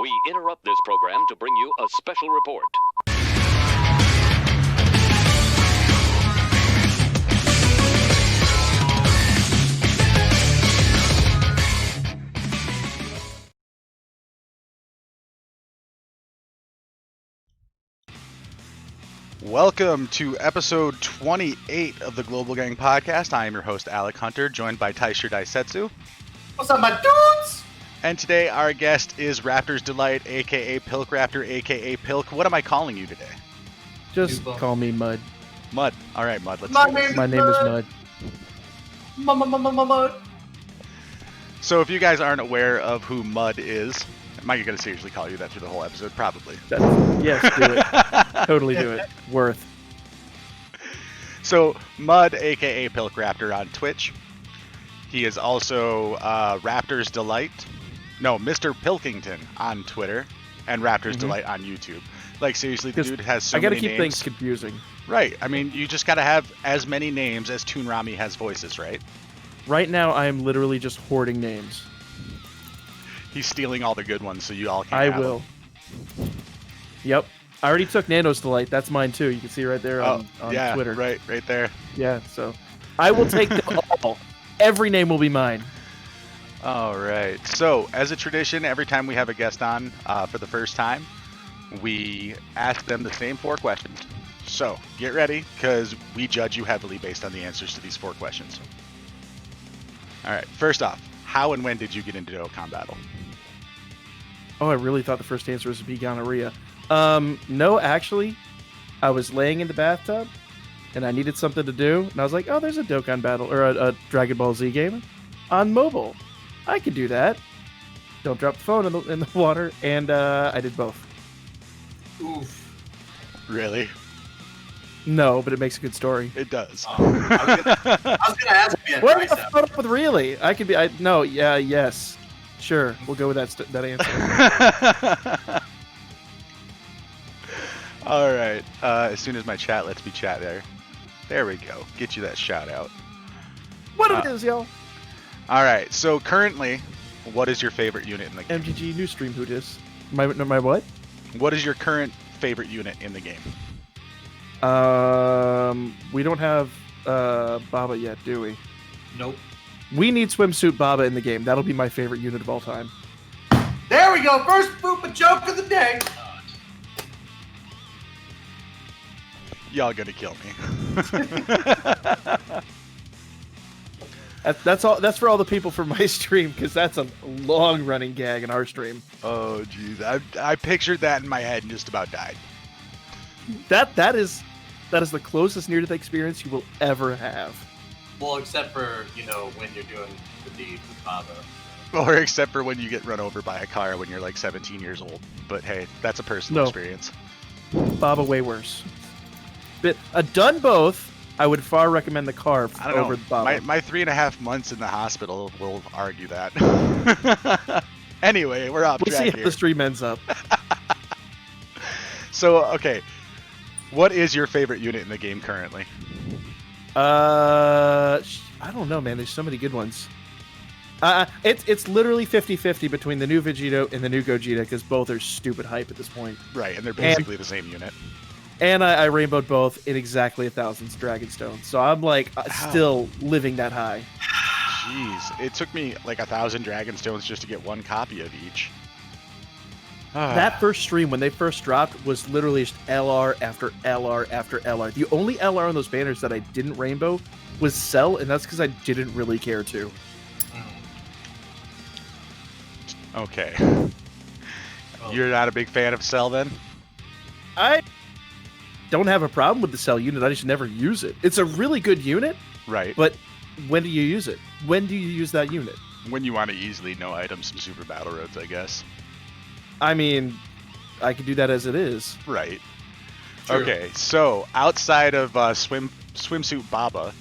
We interrupt this program to bring you a special report. Welcome to episode 28 of the Global Gang Podcast. I am your host, Alec Hunter, joined by Taisher Daisetsu. What's up, my dudes? And today our guest is Raptor's Delight, a.k.a. Pilk Raptor, a.k.a. Pilk. What am I calling you today? Just call me Mud. Mud. All right, Mud. Let's My do this. My name is Mud. Mud. So if you guys aren't aware of who Mud is, am I going to seriously call you that through the whole episode? Probably. Yes, do it. Totally do it. Worth. So Mud, a.k.a. Pilk Raptor on Twitch. He is also Raptor's Delight. No, Mr. Pilkington on Twitter. And Raptor's Delight on YouTube. Like, seriously, the dude has so many names. I gotta keep things confusing. Right. I mean, you just gotta have as many names as Toon Rami has voices, right? Right now, I am literally just hoarding names. He's stealing all the good ones, so you all can I have will. them. Yep. I already took Nano's Delight. That's mine, too. You can see right there on yeah, Twitter. right there. Yeah, so I will take them all. Every name will be mine. All right. So, as a tradition, every time we have a guest on for the first time, we ask them the same 4 questions. So, get ready, because we judge you heavily based on the answers to these 4 questions. All right. First off, how and when did you get into Comm Battle? Oh, I really thought the first answer was to be gonorrhea. No, actually, I was laying in the bathtub, and I needed something to do, and I was like, oh, there's a Dokkan Battle, or a Dragon Ball Z game on mobile. I could do that. Don't drop the phone in the water, and I did both. Oof. Really? No, but it makes a good story. It does. I was gonna ask you. What the fuck with really? I could be. No. Yeah. Yes. Sure. We'll go with that answer. All right. As soon as my chat lets me chat there we go. Get you that shout out. What it is, y'all? All right. So currently, what is your favorite unit in the game? MGG new stream. Who dis? My what? What is your current favorite unit in the game? We don't have Baba yet, do we? Nope. We need swimsuit Baba in the game. That'll be my favorite unit of all time. There we go. First Boopa joke of the day. Y'all gonna kill me. That's all. That's for all the people from my stream, because that's a long-running gag in our stream. Oh, jeez. I pictured that in my head and just about died. That is the closest near-death experience you will ever have. Well, except for, when you're doing the deed with Baba. Or except for when you get run over by a car when you're like 17 years old. But hey, that's a personal experience. Baba way worse. But done both, I would far recommend the car over the Baba. My 3.5 months in the hospital will argue that. Anyway, we're off track We'll see here. how the stream ends up. So, okay. What is your favorite unit in the game currently? I don't know, man. There's so many good ones. It's literally 50-50 between the new Vegito and the new Gogeta, because both are stupid hype at this point. Right, and they're basically the same unit. And I rainbowed both in exactly 1,000 Dragonstones. So I'm like still living that high. Jeez, it took me like 1,000 Dragonstones just to get 1 copy of each. That first stream, when they first dropped, was literally just LR after LR after LR. The only LR on those banners that I didn't rainbow was Cell, and that's because I didn't really care to. Okay. You're not a big fan of Cell then? I don't have a problem with the Cell unit. I just never use it. It's a really good unit. Right. But when do you use it? When do you use that unit? When you want to easily no items some Super Battle Roads, I guess. I mean, I could do that as it is. Right. True. Okay, so outside of Swimsuit Baba,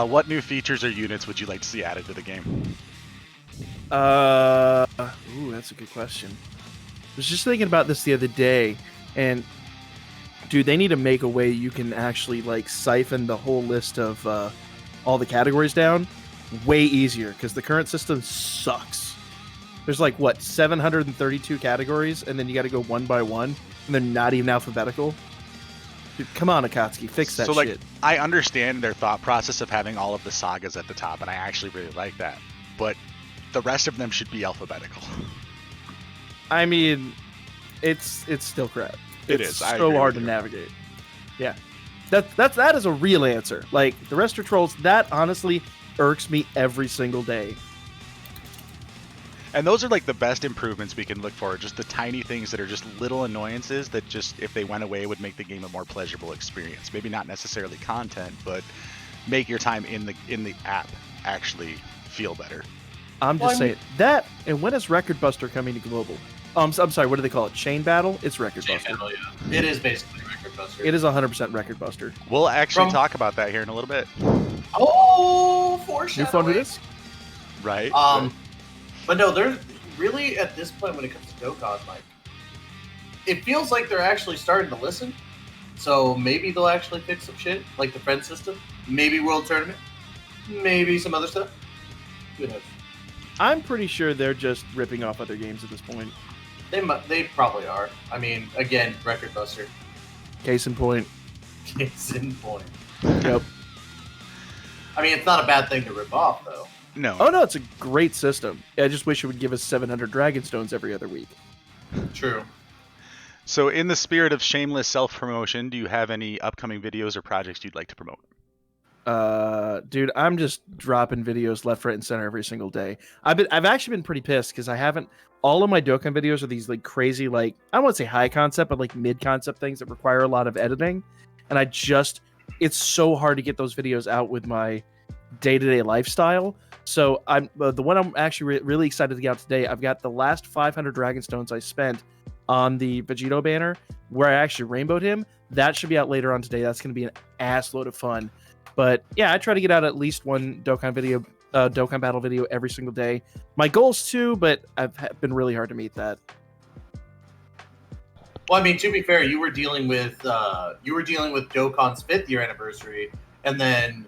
what new features or units would you like to see added to the game? Ooh, that's a good question. I was just thinking about this the other day, and dude, they need to make a way you can actually like siphon the whole list of all the categories down way easier, because the current system sucks. There's like, what, 732 categories, and then you got to go one by one, and they're not even alphabetical? Dude, come on, Akatsuki, fix that So, like, shit. I understand their thought process of having all of the sagas at the top, and I actually really like that. But the rest of them should be alphabetical. I mean, it's still crap. It It's is. I so agree hard with to you. navigate. Yeah. That is a real answer. Like, the rest are trolls. That honestly irks me every single day. And those are like the best improvements we can look for, just the tiny things that are just little annoyances that just, if they went away, would make the game a more pleasurable experience. Maybe not necessarily content, but make your time in the app actually feel better. I'm just saying that. And when is Record Buster coming to global? I'm sorry. What do they call it? Chain Battle? It's Record Chain Buster. Battle, yeah. It is basically Record Buster. It is 100% Record Buster. We'll actually talk about that here in a little bit. Oh, You foreshadowing. fun with this? Right? But no, there's really at this point when it comes to Dokkan, like, it feels like they're actually starting to listen. So maybe they'll actually fix some shit, like the friend system, maybe World Tournament, maybe some other stuff. Who knows? I'm pretty sure they're just ripping off other games at this point. They probably are. I mean, again, Record Buster. Case in point. Case in point. Yep. I mean, it's not a bad thing to rip off, though. No. Oh no, it's a great system. I just wish it would give us 700 Dragon Stones every other week. True. So in the spirit of shameless self-promotion, do you have any upcoming videos or projects you'd like to promote? Dude, I'm just dropping videos left, right, and center every single day. I've actually been pretty pissed because I haven't. All of my Dokkan videos are these like crazy, like, I don't want to say high concept, but like mid concept things that require a lot of editing, and it's so hard to get those videos out with my day-to-day lifestyle. So I'm the one I'm actually really excited to get out today. I've got the last 500 Dragon Stones I spent on the Vegito banner where I actually rainbowed him. That should be out later on today. That's going to be an ass load of fun. But yeah, I try to get out at least one Dokkan Battle video every single day. My goal's 2, but I've been really hard to meet that. Well, I mean, to be fair, you were dealing with Dokkan's 5th year anniversary, and then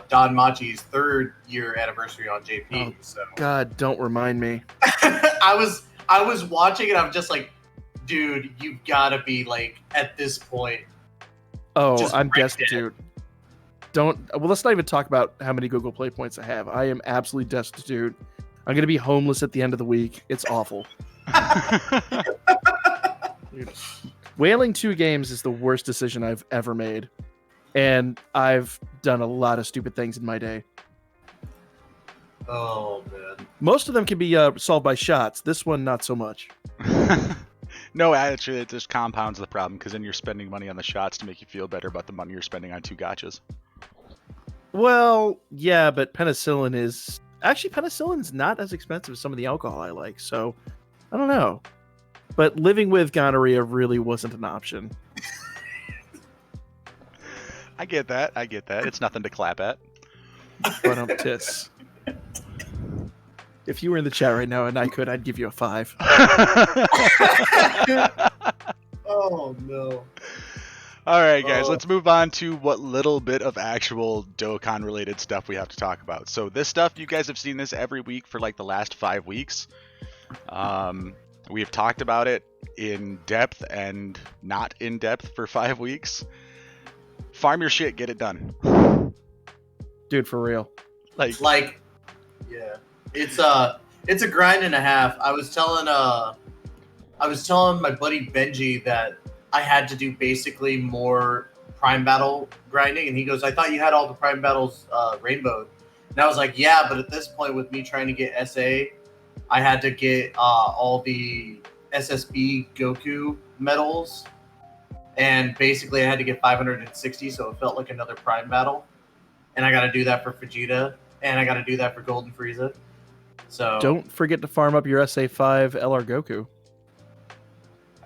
Don Machi's 3rd year anniversary on JP. Oh, so God, don't remind me. I was watching it. I'm just like, dude, you've got to be like at this point. Oh, just I'm wrecked destitute. Let's not even talk about how many Google Play points I have. I am absolutely destitute. I'm gonna be homeless at the end of the week. It's awful. Whaling 2 games is the worst decision I've ever made, and I've done a lot of stupid things in my day. Oh man. Most of them can be solved by shots. This one, not so much. No, actually, it just compounds the problem because then you're spending money on the shots to make you feel better about the money you're spending on 2 gachas. Well, yeah, but penicillin's not as expensive as some of the alcohol I like, so I don't know. But living with gonorrhea really wasn't an option. I get that. It's nothing to clap at. But tis. If you were in the chat right now and I could, I'd give you a 5. Oh no. All right, guys, let's move on to what little bit of actual Dokkan related stuff we have to talk about. So this stuff, you guys have seen this every week for like the last 5 weeks. We have talked about it in depth and not in depth for 5 weeks. Farm your shit, get it done. Dude, for real. Like, yeah, it's a grind and a half. I was telling my buddy Benji that I had to do basically more Prime Battle grinding, and he goes, "I thought you had all the Prime Battles rainbowed." And I was like, "Yeah, but at this point, with me trying to get SA, I had to get all the SSB Goku medals, and basically I had to get 560, so it felt like another Prime Battle. And I got to do that for Vegeta, and I got to do that for Golden Frieza. So don't forget to farm up your SA5 LR Goku.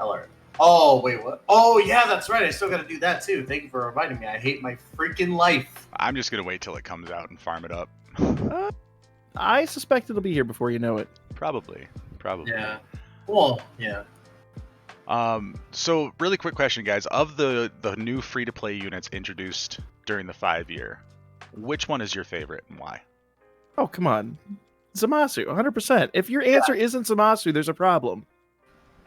LR. Oh, wait, what? Oh, yeah, that's right. I still got to do that, too. Thank you for reminding me. I hate my freaking life. I'm just going to wait till it comes out and farm it up. I suspect it'll be here before you know it. Probably. Yeah. Well, yeah. So, really quick question, guys. Of the new free-to-play units introduced during the 5 year, which one is your favorite and why? Oh, come on. Zamasu, 100%. If your answer isn't Zamasu, there's a problem.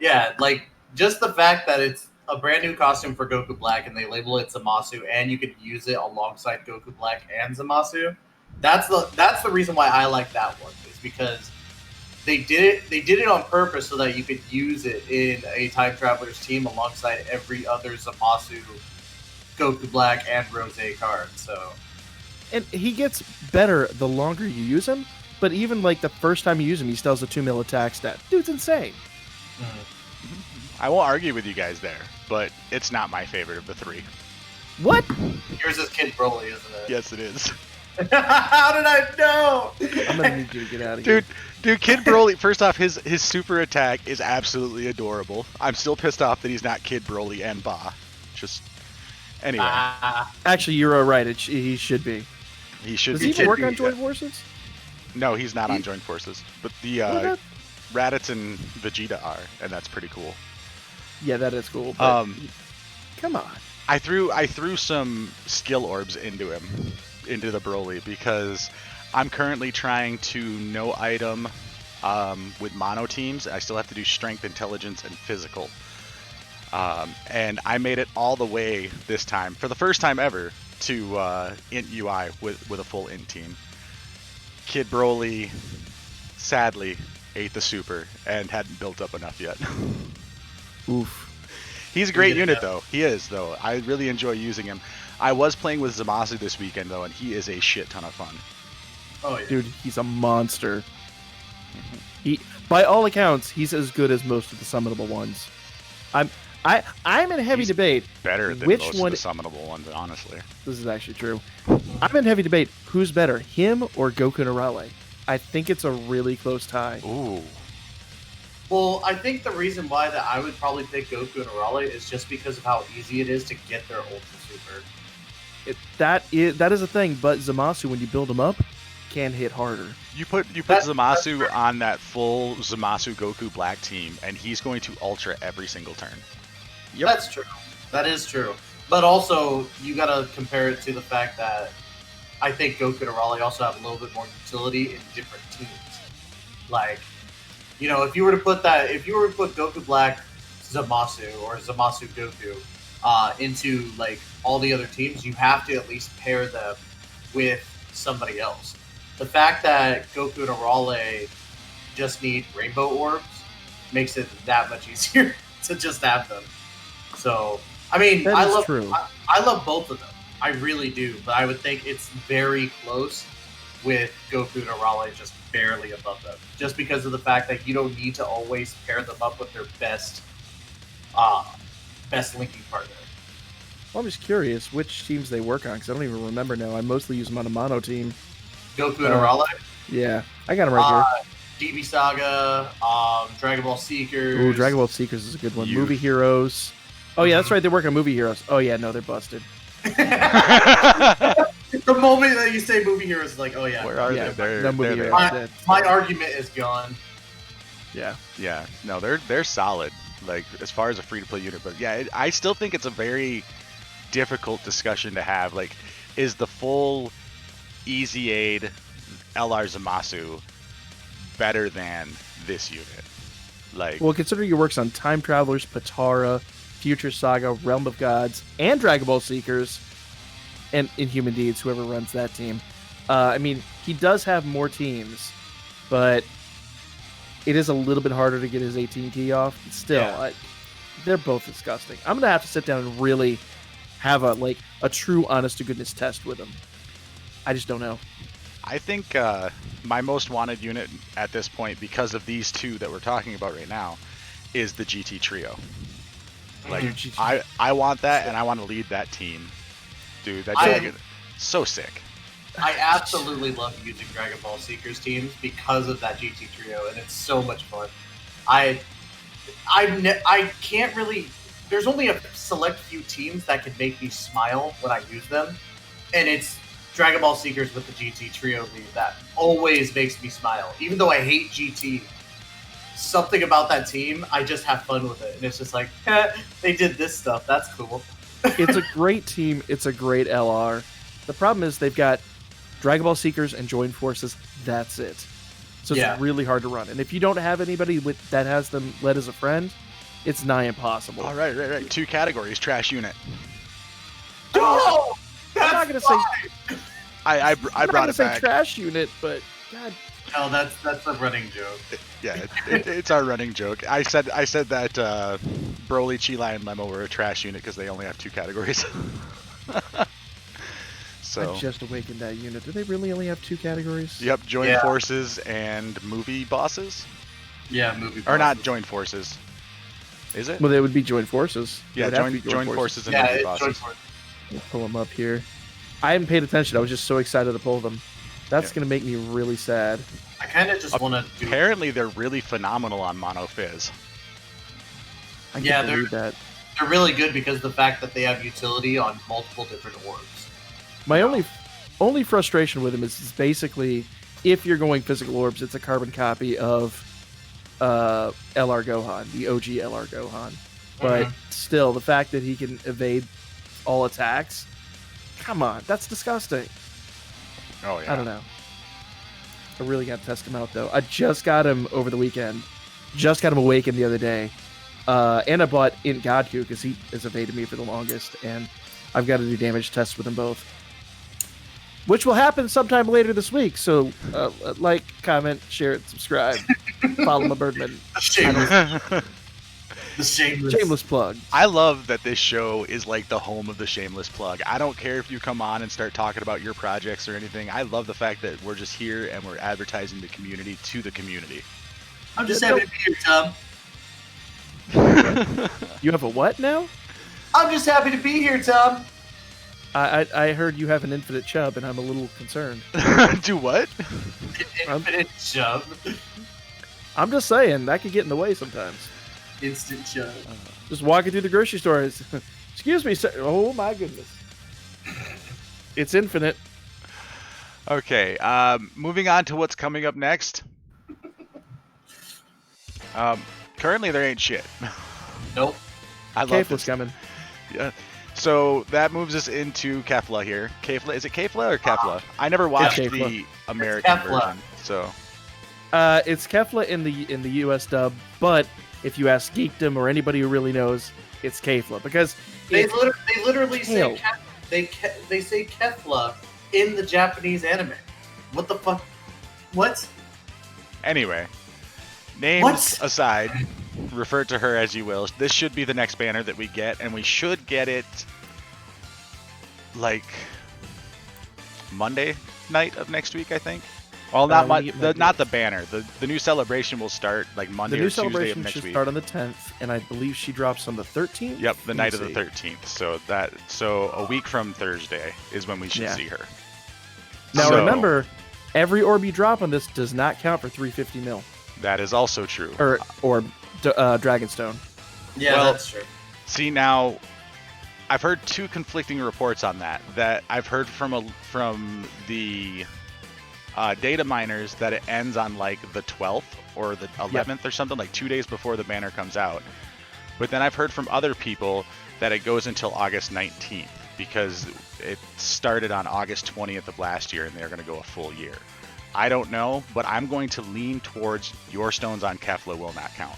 Yeah, like just the fact that it's a brand new costume for Goku Black and they label it Zamasu and you can use it alongside Goku Black and Zamasu. That's the reason why I like that one, is because they did it on purpose so that you could use it in a Time Traveler's team alongside every other Zamasu, Goku Black, and Rose card. So, and he gets better the longer you use him. But even like the first time you use him, he still has a 2 mil attack stat. Dude's insane. I won't argue with you guys there, but it's not my favorite of the three. What? Yours is Kid Broly, isn't it? Yes, it is. How did I know? I'm gonna need you to get out of here. Dude, Kid Broly, first off, his super attack is absolutely adorable. I'm still pissed off that he's not Kid Broly and Ba. Just, anyway. Actually, you're right. He should be. He should Does be. he even Kid work B. on Joint Forces? No, he's not on Joint Forces. But the Raditz and Vegeta are, and that's pretty cool. Yeah, that is cool. But come on. I threw some skill orbs into him, into the Broly, because I'm currently trying to no item with mono teams. I still have to do strength, intelligence, and physical. And I made it all the way this time, for the first time ever, to int UI with a full int team. Kid Broly, sadly, ate the super and hadn't built up enough yet. Oof. He's a great unit, though. He is, though. I really enjoy using him. I was playing with Zamasu this weekend, though, and he is a shit ton of fun. Oh, yeah. Dude, he's a monster. He, by all accounts, he's as good as most of the summonable ones. I'm in heavy debate. Better than which most one, of the summonable ones, honestly. This is actually true. I'm in heavy debate. Who's better, him or Goku Narale? I think it's a really close tie. Ooh. Well, I think the reason why that I would probably pick Goku and Arale is just because of how easy it is to get their Ultra Super. That is a thing, but Zamasu, when you build him up, can hit harder. You put Zamasu on that full Zamasu Goku Black team, and he's going to ultra every single turn. Yep. That's true. That is true. But also, you gotta compare it to the fact that I think Goku and Arale also have a little bit more utility in different teams. Like, you know, if you were to put Goku Black Zamasu or Zamasu Goku into like all the other teams, you have to at least pair them with somebody else. The fact that Goku and Arale just need rainbow orbs makes it that much easier to just have them. So, I mean, I love both of them. I really do, but I would think it's very close with Goku and Arale just barely above them, just because of the fact that you don't need to always pair them up with their best linking partner. Well, I'm just curious which teams they work on, because I don't even remember now. I mostly use them on a mono team. Goku and Arale? Yeah, I got them right here. DB Saga, Dragon Ball Seekers. Ooh, Dragon Ball Seekers is a good one. Movie Heroes. Oh, yeah, that's right. They work on Movie Heroes. Oh, yeah, no, they're busted. The moment that you say Movie Heroes, is like, oh, yeah. Where are they? No Movie Heroes. My argument is gone. Yeah. Yeah, no, they're solid, like, as far as a free-to-play unit. But, yeah, I still think it's a very difficult discussion to have. Like, is the full Easy Aid LR Zamasu better than this unit? Like, well, considering he works on Time Travelers, Patara, Future Saga, Realm of Gods, and Dragon Ball Seekers, and Inhuman Deeds, whoever runs that team. I mean, he does have more teams, but it is a little bit harder to get his 18 key off. Still, they're both disgusting. I'm going to have to sit down and really have a true honest-to-goodness test with him. I just don't know. I think my most wanted unit at this point, because of these two that we're talking about right now, is the GT Trio. Like, I want that, and I want to lead that team. Dude, that dragon, so sick. I absolutely love using Dragon Ball Seekers teams because of that GT Trio, and it's so much fun. I can't really... There's only a select few teams that can make me smile when I use them, and it's Dragon Ball Seekers with the GT Trio lead that always makes me smile. Even though I hate GT, something about that team, I just have fun with it. And it's just like, they did this stuff. That's cool. It's a great team. It's a great LR. The problem is they've got Dragon Ball Seekers and Joint Forces. That's it. So it's Yeah. really hard to run. And if you don't have anybody that has them led as a friend, it's nigh impossible. All right, right. 2 categories, trash unit. Oh, I'm not gonna say I I'm brought not it gonna back. say trash unit, but God, no, that's a running joke. Yeah, it's our running joke. I said that Broly, Chila, and Lemo were a trash unit because they only have 2 categories. So. I just awakened that unit. Do they really only have 2 categories? Yep, join Yeah. forces and movie bosses, Yeah, movie. or not bosses. join forces. Is it? Well, they would be joined forces. They Yeah, would have to be join forces and Yeah, movie it's bosses. joint forces. We'll pull them up here. I haven't paid attention. I was just so excited to pull them. That's Yeah. gonna make me really sad. I kind of just want to do. Apparently, they're really phenomenal on Mono Fizz. I Yeah, can't believe that. They're really good because of the fact that they have utility on multiple different orbs. My only frustration with him is basically if you're going physical orbs, it's a carbon copy of LR Gohan, the OG LR Gohan. But still, the fact that he can evade all attacks, come on, that's disgusting. Oh yeah. I don't know. I really got to test him out though. I just got him over the weekend. Just got him awakened the other day. And I bought Int Godku because he has evaded me for the longest, and I've got to do damage tests with them both. Which will happen sometime later this week. So like, comment, share it, subscribe. Follow my Birdman. The shameless. Shameless plug. I love that this show is like the home of the shameless plug. I don't care if you come on and start talking about your projects or anything. I love the fact that we're just here and we're advertising the community to the community. I'm just happy to be here, Tom. You have a what now? I'm just happy to be here, Tom. I heard you have an infinite chub, and I'm a little concerned. Do what? Infinite shove. I'm just saying, that could get in the way sometimes. Instant shove. Just walking through the grocery store. Excuse me, sir. Oh, my goodness. It's infinite. Okay, moving on to what's coming up next. Currently, there ain't shit. Nope. I love Kefla's this. coming. Yeah. So that moves us into Kefla here. Kefla, is it Kefla or Kefla? I never watched Kefla. the American Kefla. version, so It's Kefla in the US dub, but if you ask Geekdom or anybody who really knows, it's Kefla because They it's literally Hell. say they say Kefla in the Japanese anime. What the fuck? What? anyway. Names What? aside, refer to her as you will. This should be the next banner that we get, and we should get it like Monday night of next week, I think. Well, not when you get not the banner. The new celebration will start like Monday the new or Tuesday of celebration next should week. start on the 10th, and I believe she drops on the 13th. Yep, the Let night me of the see. 13th. So a week from Thursday is when we should Yeah. see her. Now So, remember, every orb you drop on this does not count for 350 mil that is also true. or Dragonstone. Yeah, Well- that's true. See, now I've heard 2 conflicting reports on that. That I've heard from the data miners that it ends on like the 12th or the 11th or something, like 2 days before the banner comes out. But then I've heard from other people that it goes until August 19th because it started on August 20th of last year and they're going to go a full year. I don't know, but I'm going to lean towards your stones on Kefla will not count.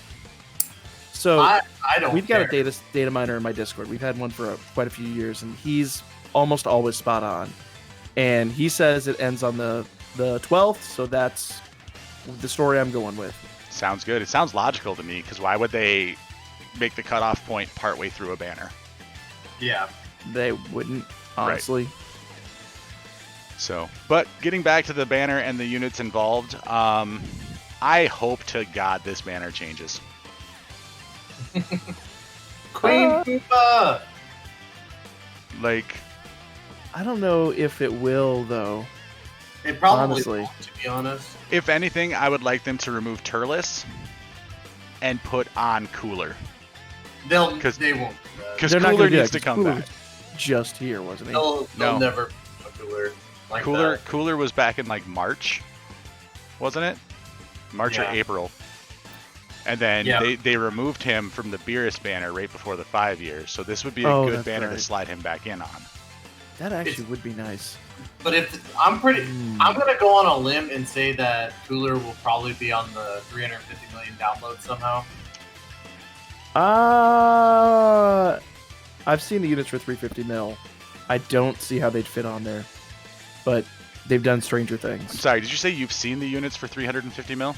So I don't. we've got care. a data miner in my Discord. We've had one for quite a few years, and he's almost always spot on. And he says it ends on the 12th, so that's the story I'm going with. Sounds good. It sounds logical to me because why would they make the cutoff point partway through a banner? Yeah. They wouldn't, honestly. So, but getting back to the banner and the units involved, I hope to God this banner changes. Queen Koopa. Like, I don't know if it will, though. It probably Honestly. won't, to be honest. if anything, I would like them to remove Turles and put on Cooler. They won't. do Because They're not Cooler gonna do needs that, to 'cause come Cooler back. was just here, wasn't he? They'll No. never put Cooler like Cooler that. Cooler was back in like March, wasn't it? March or Yeah. April. And then Yeah. they removed him from the Beerus banner right before the 5 years. So this would be a Oh, good that's banner right. to slide him back in on. That actually would be nice. But I'm gonna go on a limb and say that Cooler will probably be on the 350 million download somehow. I've seen the units for 350 mil. I don't see how they'd fit on there, but they've done stranger I'm things. sorry, did you say you've seen the units for 350 mil?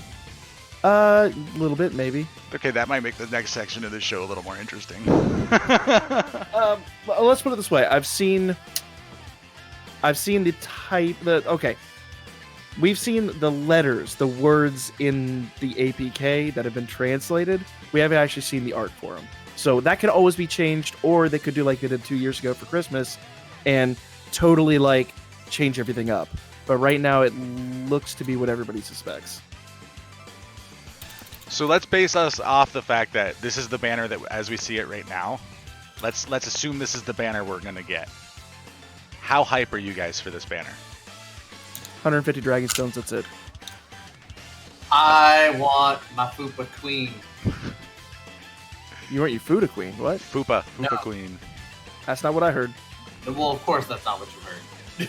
A little bit, maybe. Okay, that might make the next section of this show a little more interesting. Let's put it this way: I've seen the type. We've seen the letters, the words in the APK that have been translated. We haven't actually seen the art for them. So that could always be changed, or they could do like they did 2 years ago for Christmas and totally like change everything up. But right now it looks to be what everybody suspects. So let's base us off the fact that this is the banner that, as we see it right now, let's assume this is the banner we're going to get. How hype are you guys for this banner? 150 Dragon Stones, that's it. I want my Fupa Queen. You want your Fuda Queen, what? Fupa No. Queen. That's not what I heard. Well, of course that's not what you heard.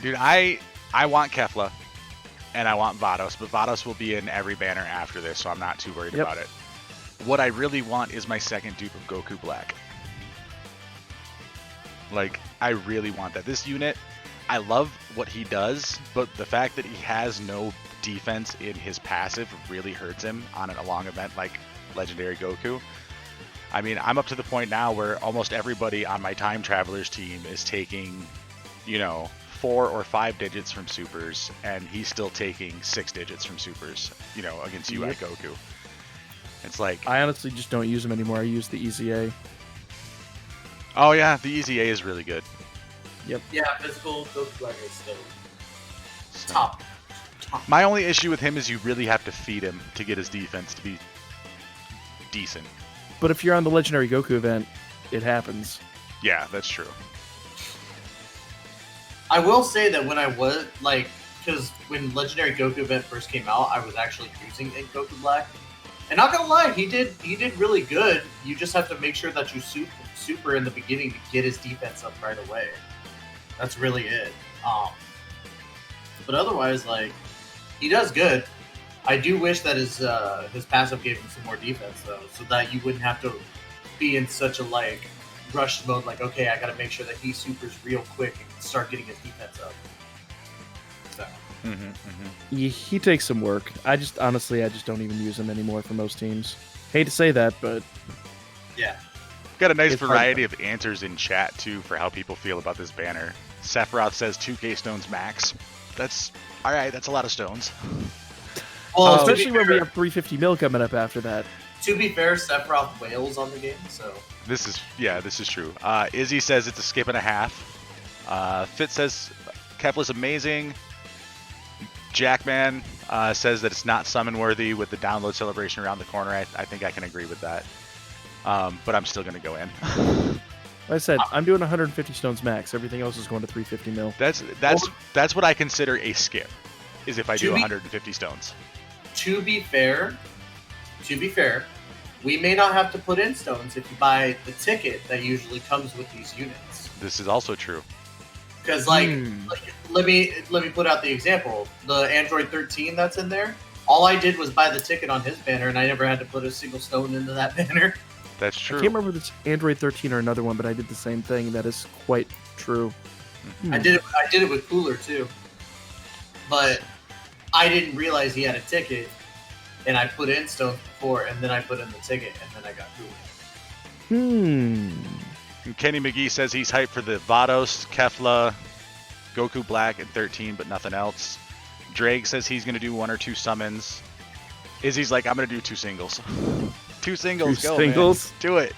Dude, I want Kefla, and I want Vados, but Vados will be in every banner after this, so I'm not too worried about it. What I really want is my second dupe of Goku Black. Like, I really want that. This unit, I love what he does, but the fact that he has no defense in his passive really hurts him on a long event like Legendary Goku. I mean, I'm up to the point now where almost everybody on my Time Travelers team is taking, 4 or 5 digits from supers, and he's still taking 6 digits from supers, against UI Goku. It's like, I honestly just don't use them anymore. I use the EZA. oh yeah, the EZA is really good. Yeah, physical Goku Black is still So- top. My only issue with him is you really have to feed him to get his defense to be decent. But if you're on the Legendary Goku event, it happens. Yeah, that's true. I will say that when I was because when Legendary Goku event first came out, I was actually using Goku Black, and not gonna lie, he did really good. You just have to make sure that you super in the beginning to get his defense up right away. That's really it. But otherwise, he does good. I do wish that his passive gave him some more defense though, so that you wouldn't have to be in such a rush mode. Okay, I gotta make sure that he supers real quick and start getting his defense up. So He takes some work. I just don't even use him anymore for most teams. Hate to say that, but yeah, Got a nice It's hard variety of answers in chat too for how people feel about this banner. Sephiroth says 2k stones max. That's all right. That's a lot of stones. well, especially when we have 350 mil coming up after that. To be fair, Sephiroth wails on the game, so This is true. Izzy says it's a skip and a half. Fit says Kefla's amazing. Jackman says that it's not summon worthy with the download celebration around the corner. I think I can agree with that. But I'm still gonna go in. Like I said, I'm doing 150 stones max. Everything else is going to 350 mil. That's what I consider a skip. Is if I do To be- 150 stones. to be fair, we may not have to put in stones if you buy the ticket that usually comes with these units. This is also true. Because let me put out the example. The Android 13 that's in there. All I did was buy the ticket on his banner, and I never had to put a single stone into that banner. That's I true. can't remember if it's Android 13 or another one, but I did the same thing. That is quite true. I did it with Cooler too, but I didn't realize he had a ticket, and I put in stones before, and then I put in the ticket, and then I got Cooler. And Kenny McGee says he's hyped for the Vados, Kefla, Goku Black, and 13, but nothing else. Drake says he's going to do 1 or 2 summons. Izzy's like, I'm going to do 2 singles. 2 singles, go, singles? man. Do it.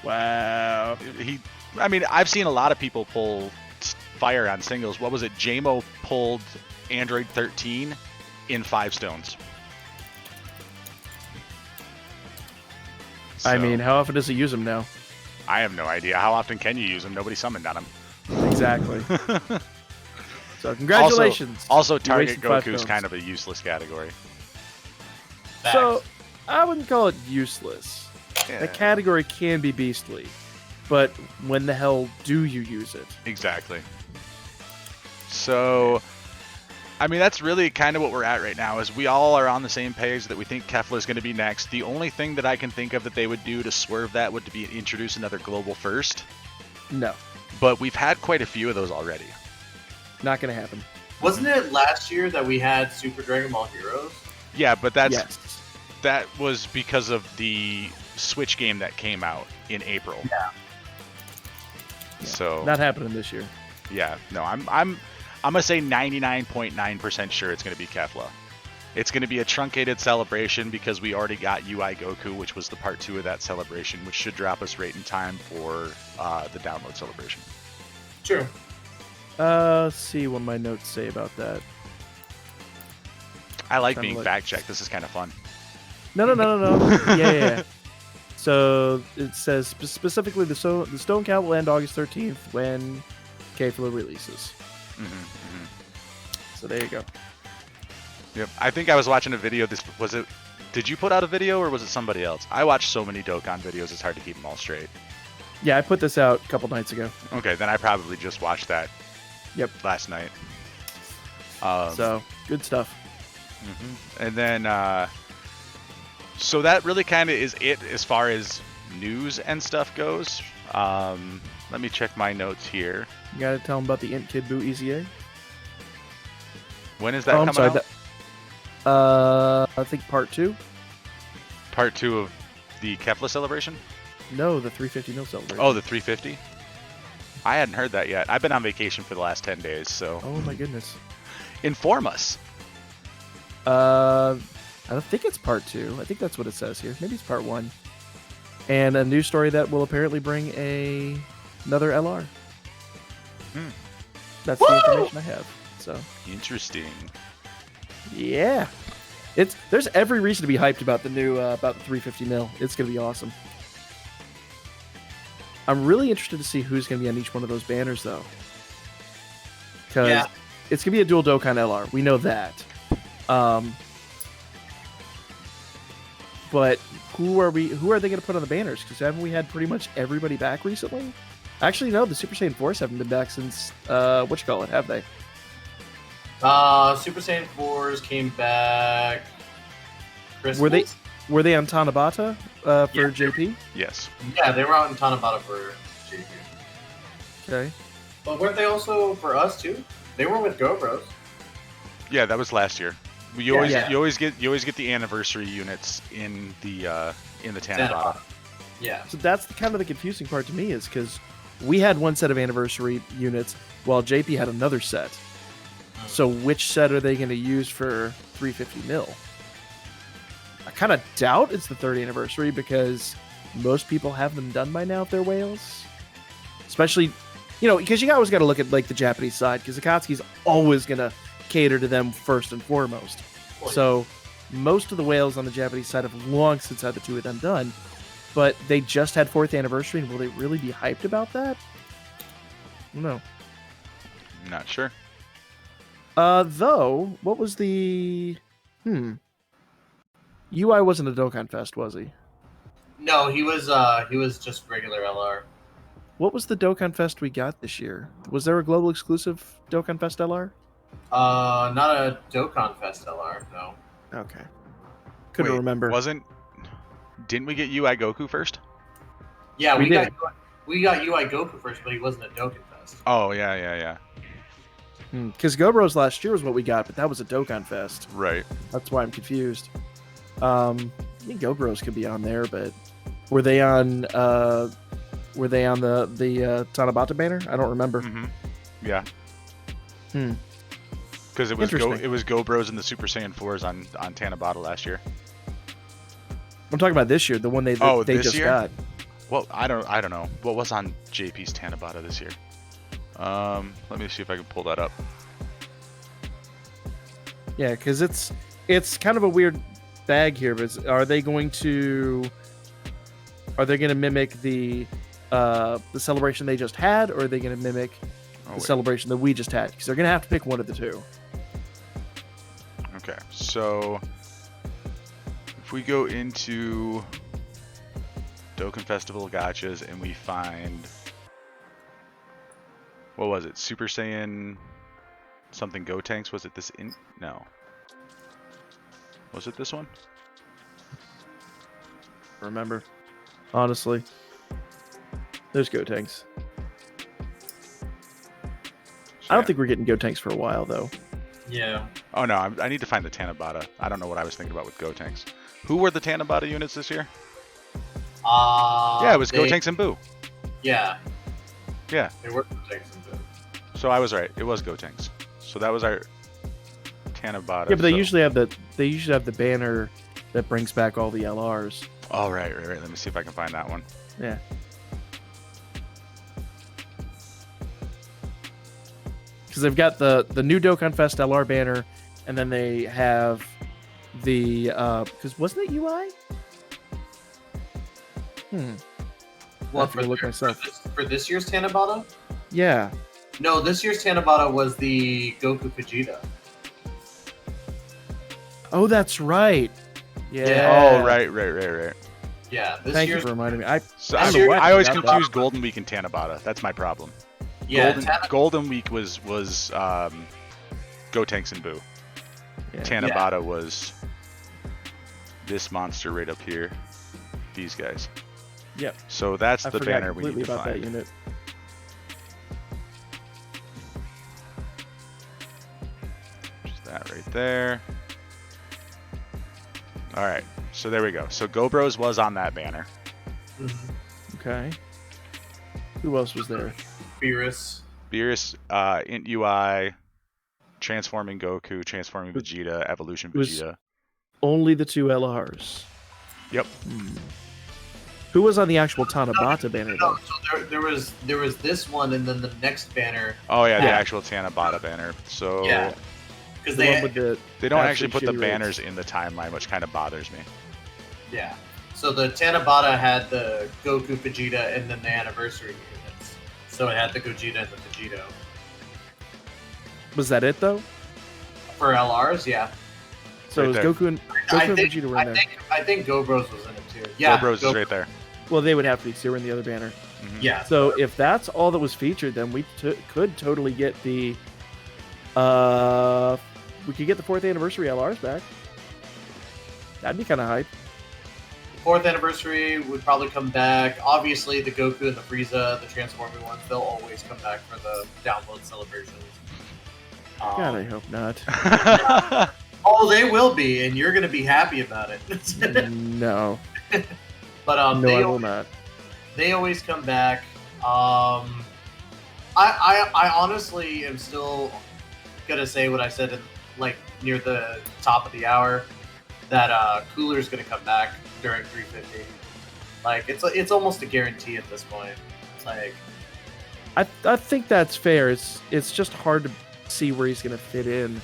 Wow. I've seen a lot of people pull fire on singles. What was it? JMO pulled Android 13 in 5 stones. I So, mean, how often does he use them now? I have no idea. How often can you use them? Nobody summoned on him. Exactly. So congratulations. Also, You Target wasted 5 Goku's stones. kind of a useless category. So I wouldn't call it useless. Yeah. The category can be beastly. but when the hell do you use it? Exactly. So, I mean, that's really kind of what we're at right now, is we all are on the same page that we think Kefla is going to be next. The only thing that I can think of that they would do to swerve that would be introduce another global first. No, But we've had quite a few of those already. not going to happen. Wasn't it last year that we had Super Dragon Ball Heroes? Yeah, but Yes. that was because of the Switch game that came out in April. Yeah. So Not happening this year. yeah, no, I'm gonna say 99.9% sure it's gonna be Kefla. It's gonna be a truncated celebration because we already got UI Goku, which was the part 2 of that celebration, which should drop us right in time for the download celebration. True. Let's see what my notes say about that. I like Trying to being look. fact checked. This is kind of fun. No. yeah. So it says specifically the Stone Count will end August 13th when Kefla releases. So there you go. Yep. I think I was watching a video. Did you put out a video or was it somebody else? I watch so many Dokkan videos, it's hard to keep them all straight. Yeah, I put this out a couple nights ago. Okay, then I probably just watched that. Yep. Last night. So good stuff. And then, so that really kind of is it as far as news and stuff goes. Let me check my notes here. You gotta tell them about the Int Kid Boo EZA. When is that coming out? I think part 2. Part 2 of the Kefla celebration? No, the 350 mil celebration. Oh, the 350? I hadn't heard that yet. I've been on vacation for the last 10 days, so Oh my goodness. inform us. I don't think it's part 2. I think that's what it says here. Maybe it's part 1. And a new story that will apparently bring another LR. That's the information I have. So Interesting. yeah, there's every reason to be hyped about the new about the 350 mil. It's gonna be awesome. I'm really interested to see who's gonna be on each one of those banners though, because it's gonna be a dual Dokkan LR. We know that. But who are they going to put on the banners? Because haven't we had pretty much everybody back recently? Actually, no. The Super Saiyan 4s haven't been back since have they? Super Saiyan 4s came back. Christmas? Were they on Tanabata for JP? Yes. Yeah, they were out in Tanabata for JP. Okay. But weren't they also for us too? They were with GoPros. Yeah, that was last year. You always get the anniversary units in the Tanabata. Yeah. So that's kind of the confusing part to me is because we had one set of anniversary units while JP had another set. So which set are they going to use for 350 mil? I kind of doubt it's the 3rd anniversary because most people have them done by now if they're whales. Especially, because you always got to look at like the Japanese side because Akatsuki's always going to cater to them first and foremost. So most of the whales on the Japanese side have long since had the 2 of them done, but they just had 4th anniversary, and will they really be hyped about that? No. Not sure. Though, what was the... UI wasn't a Dokkan Fest, was he? No, he was just regular LR. What was the Dokkan Fest we got this year? Was there a global exclusive Dokkan Fest LR? Not a Dokkan Fest LR, no. Okay. Couldn't remember. Didn't we get UI Goku first? Yeah, we did. We got UI Goku first, but he wasn't a Dokkan Fest. Oh, yeah. Because Gobros last year was what we got, but that was a Dokkan Fest. Right. That's why I'm confused. I think Gobros could be on there, but were they on the Tanabata banner? I don't remember. Yeah. Because it was GoBros and the Super Saiyan 4s on Tanabata last year. I'm talking about this year, the one they just got. Well, I don't know. What was on JP's Tanabata this year? Let me see if I can pull that up. Yeah, because it's kind of a weird bag here, but are they going to mimic the celebration they just had, or are they going to mimic the celebration that we just had? Because they're going to have to pick one of the two. Okay, so if we go into Dokkan Festival gotchas, and we find... What was it? Super Saiyan... Something Gotenks? Was it this in... No. Was it this one? Remember. Honestly. There's Gotenks. I don't think we're getting Gotenks for a while, though. Yeah. Oh no, I need to find the Tanabata. I don't know what I was thinking about with Gotenks. Who were the Tanabata units this year? Yeah, it was Gotenks and Boo. Yeah. Yeah. They were Gotenks and Boo. So I was right. It was Gotenks. So that was our Tanabata. Yeah, but they usually have the banner that brings back all the LRs. Oh right. Let me see if I can find that one. Yeah. Because they've got the new Dokkan Fest LR banner, and then they have the because wasn't it UI? What, for this year's Tanabata? Yeah. No, this year's Tanabata was the Goku Vegeta. Oh, that's right. Yeah. Oh right. Yeah. Thank you for reminding me. I always confuse Golden Week and Tanabata. That's my problem. Yeah. Golden Week was Gotenks and Boo. Yeah. Tanabata was this monster right up here. These guys. Yep. So that's I the forgot banner we need completely to about that find. unit. Just that right there. All right. So there we go. So Go Bros was on that banner. Okay. Who else was there? Beerus, Int UI, Transforming Goku, Transforming Vegeta, Evolution was- Vegeta. Only the two LRs. Yep. Who was on the actual Tanabata banner though? No, so there was this one, and then the next banner. Oh yeah, the Yeah. actual Tanabata banner. So Yeah. Because The one with the they don't Absolute actually put the shitty banners rates. in the timeline, which kind of bothers me. Yeah. So the Tanabata had the Goku Vegeta and then the anniversary units. So it had the Gogeta and the Vegito. was that it though? For LRs, yeah. So Right it was there. Goku and Vegeta were in there. I think Go Bros was in it too. Yeah. Go Bros is right there. Well, they would have to be. 'Cause they were in the other banner. Mhm. Yeah. So if that's all that was featured, then we could totally get the we could get the 4th anniversary LRs back. That'd be kind of hype. 4th anniversary would probably come back. Obviously, the Goku and the Frieza, the transforming ones, they'll always come back for the download celebrations. God, I hope not. Oh, they will be, and you're going to be happy about it. No, But no, they I will not. They always come back. I honestly am still gonna say what I said in, like near the top of the hour, that Cooler's gonna come back during 350. Like it's almost a guarantee at this point. It's like I think that's fair. It's just hard to see where he's gonna fit in,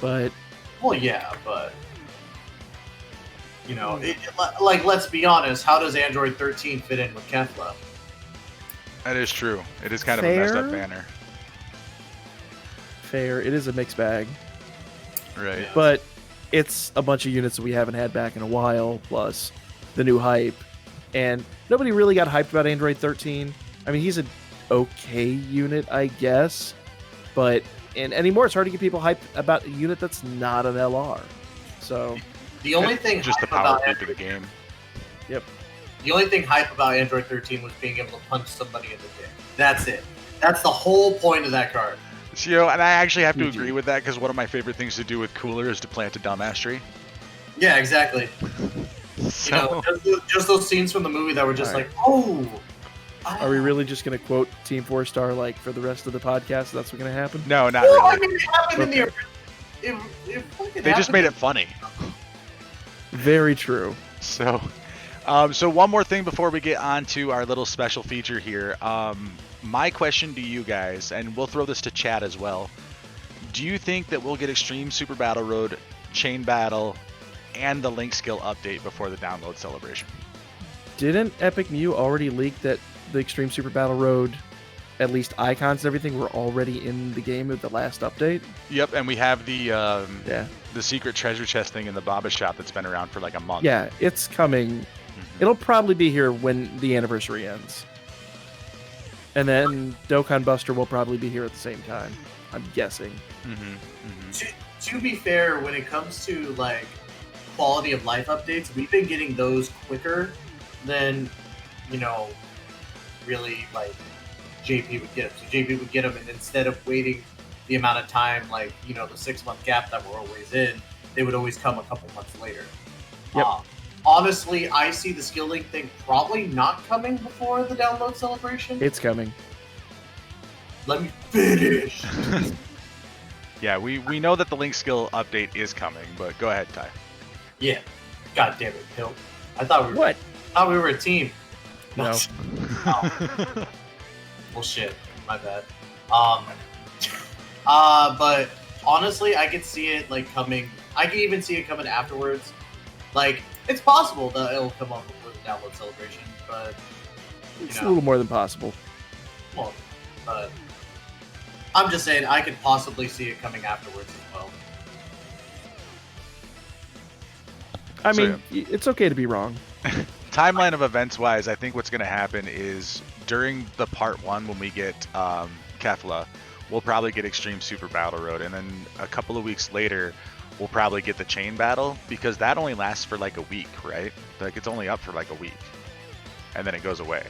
but well, yeah, but you know, like let's be honest. How does Android 13 fit in with Kefla? That is true. It is kind of a messed up Fair. banner. fair. It is a mixed bag, Right. Yeah. but it's a bunch of units that we haven't had back in a while, plus the new hype, and nobody really got hyped about Android 13. I mean, he's an okay unit, I guess, but and anymore it's hard to get people hyped about a unit that's not an LR. So The only thing Just the hype power about creep of Android, the game. the only thing hype about Android 13 was being able to punch somebody in the dick. That's it. That's the whole point of that card. So, and I actually have to GG. agree with that because one of my favorite things to do with Cooler is to plant a dumbass tree. Yeah, exactly. So, You know, just those scenes from the movie that were just Alright. like, oh. are we really just going to quote Team 4-Star like for the rest of the podcast? That's what's going to happen? no, not Well, I really. mean, it happened in the. Okay. It fucking They just happened. made it funny. Very true. So, so one more thing before we get on to our little special feature here. My question to you guys, and we'll throw this to chat as well. Do you think that we'll get Extreme Super Battle Road, Chain Battle, and the Link Skill update before the download celebration? Didn't Epic Mew already leak that the Extreme Super Battle Road, at least icons and everything, were already in the game with the last update? Yep, and we have the Yeah. secret treasure chest thing in the Baba shop that's been around for like a month. Yeah, it's coming It'll probably be here when the anniversary ends. And then Dokkan Buster will probably be here at the same time. I'm guessing. To be fair, when it comes to like quality of life updates, we've been getting those quicker than, really like JP would get them. So JP would get them, and instead of waiting the amount of time, like, the 6-month gap that we're always in, they would always come a couple months later. Yep. Honestly, I see the skill link thing probably not coming before the download celebration. It's coming. Let me finish. Yeah, we know that the link skill update is coming, but go ahead, Ty. Yeah. God damn it, Pilk. I thought we were What? thought we were a team. No. Oh. Well, shit. My bad. But honestly, I could see it like coming. I can even see it coming afterwards. Like, it's possible that it'll come up before the download celebration, but It's a little more than possible. well, but I'm just saying I could possibly see it coming afterwards as well. I So, mean, it's okay to be wrong. Timeline of events wise, I think what's going to happen is during the part 1 when we get Kefla, we'll probably get Extreme Super Battle Road, and then a couple of weeks later we'll probably get the Chain Battle, because that only lasts for like a week, right? Like, it's only up for like a week and then it goes away.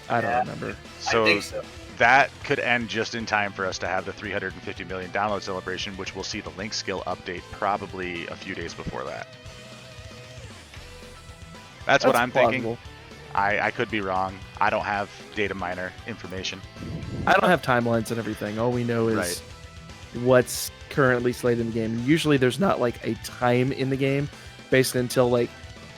I don't Yeah. remember. So, I think so. that could end just in time for us to have the 350 million download celebration, which we'll see the link skill update probably a few days before that. That's what I'm thinking. plausible. I could be wrong. I don't have data miner information. I don't have timelines and everything. All we know is what's currently slated in the game. Usually there's not like a time in the game basically until like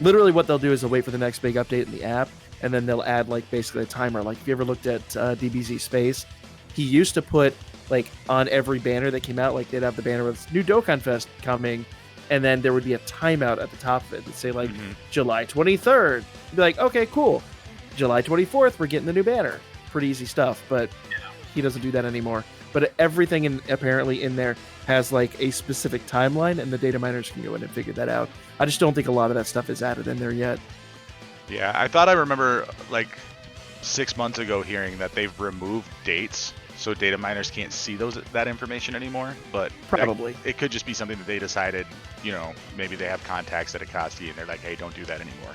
literally what they'll do is they'll wait for the next big update in the app, and then they'll add like basically a timer. Like if you ever looked at DBZ Space, he used to put like on every banner that came out, like they'd have the banner with New Dokkan Fest coming, and then there would be a timeout at the top of it that say like July 23rd. You'd be like, okay, cool. July 24th, we're getting the new banner. Pretty easy stuff, but he doesn't do that anymore. But everything apparently in there has like a specific timeline, and the data miners can go in and figure that out. I just don't think a lot of that stuff is added in there yet. Yeah, I thought I remember like 6 months ago hearing that they've removed dates, so data miners can't see that information anymore. But Probably. it could just be something that they decided, maybe they have contacts at Akasti and they're like, hey, don't do that anymore.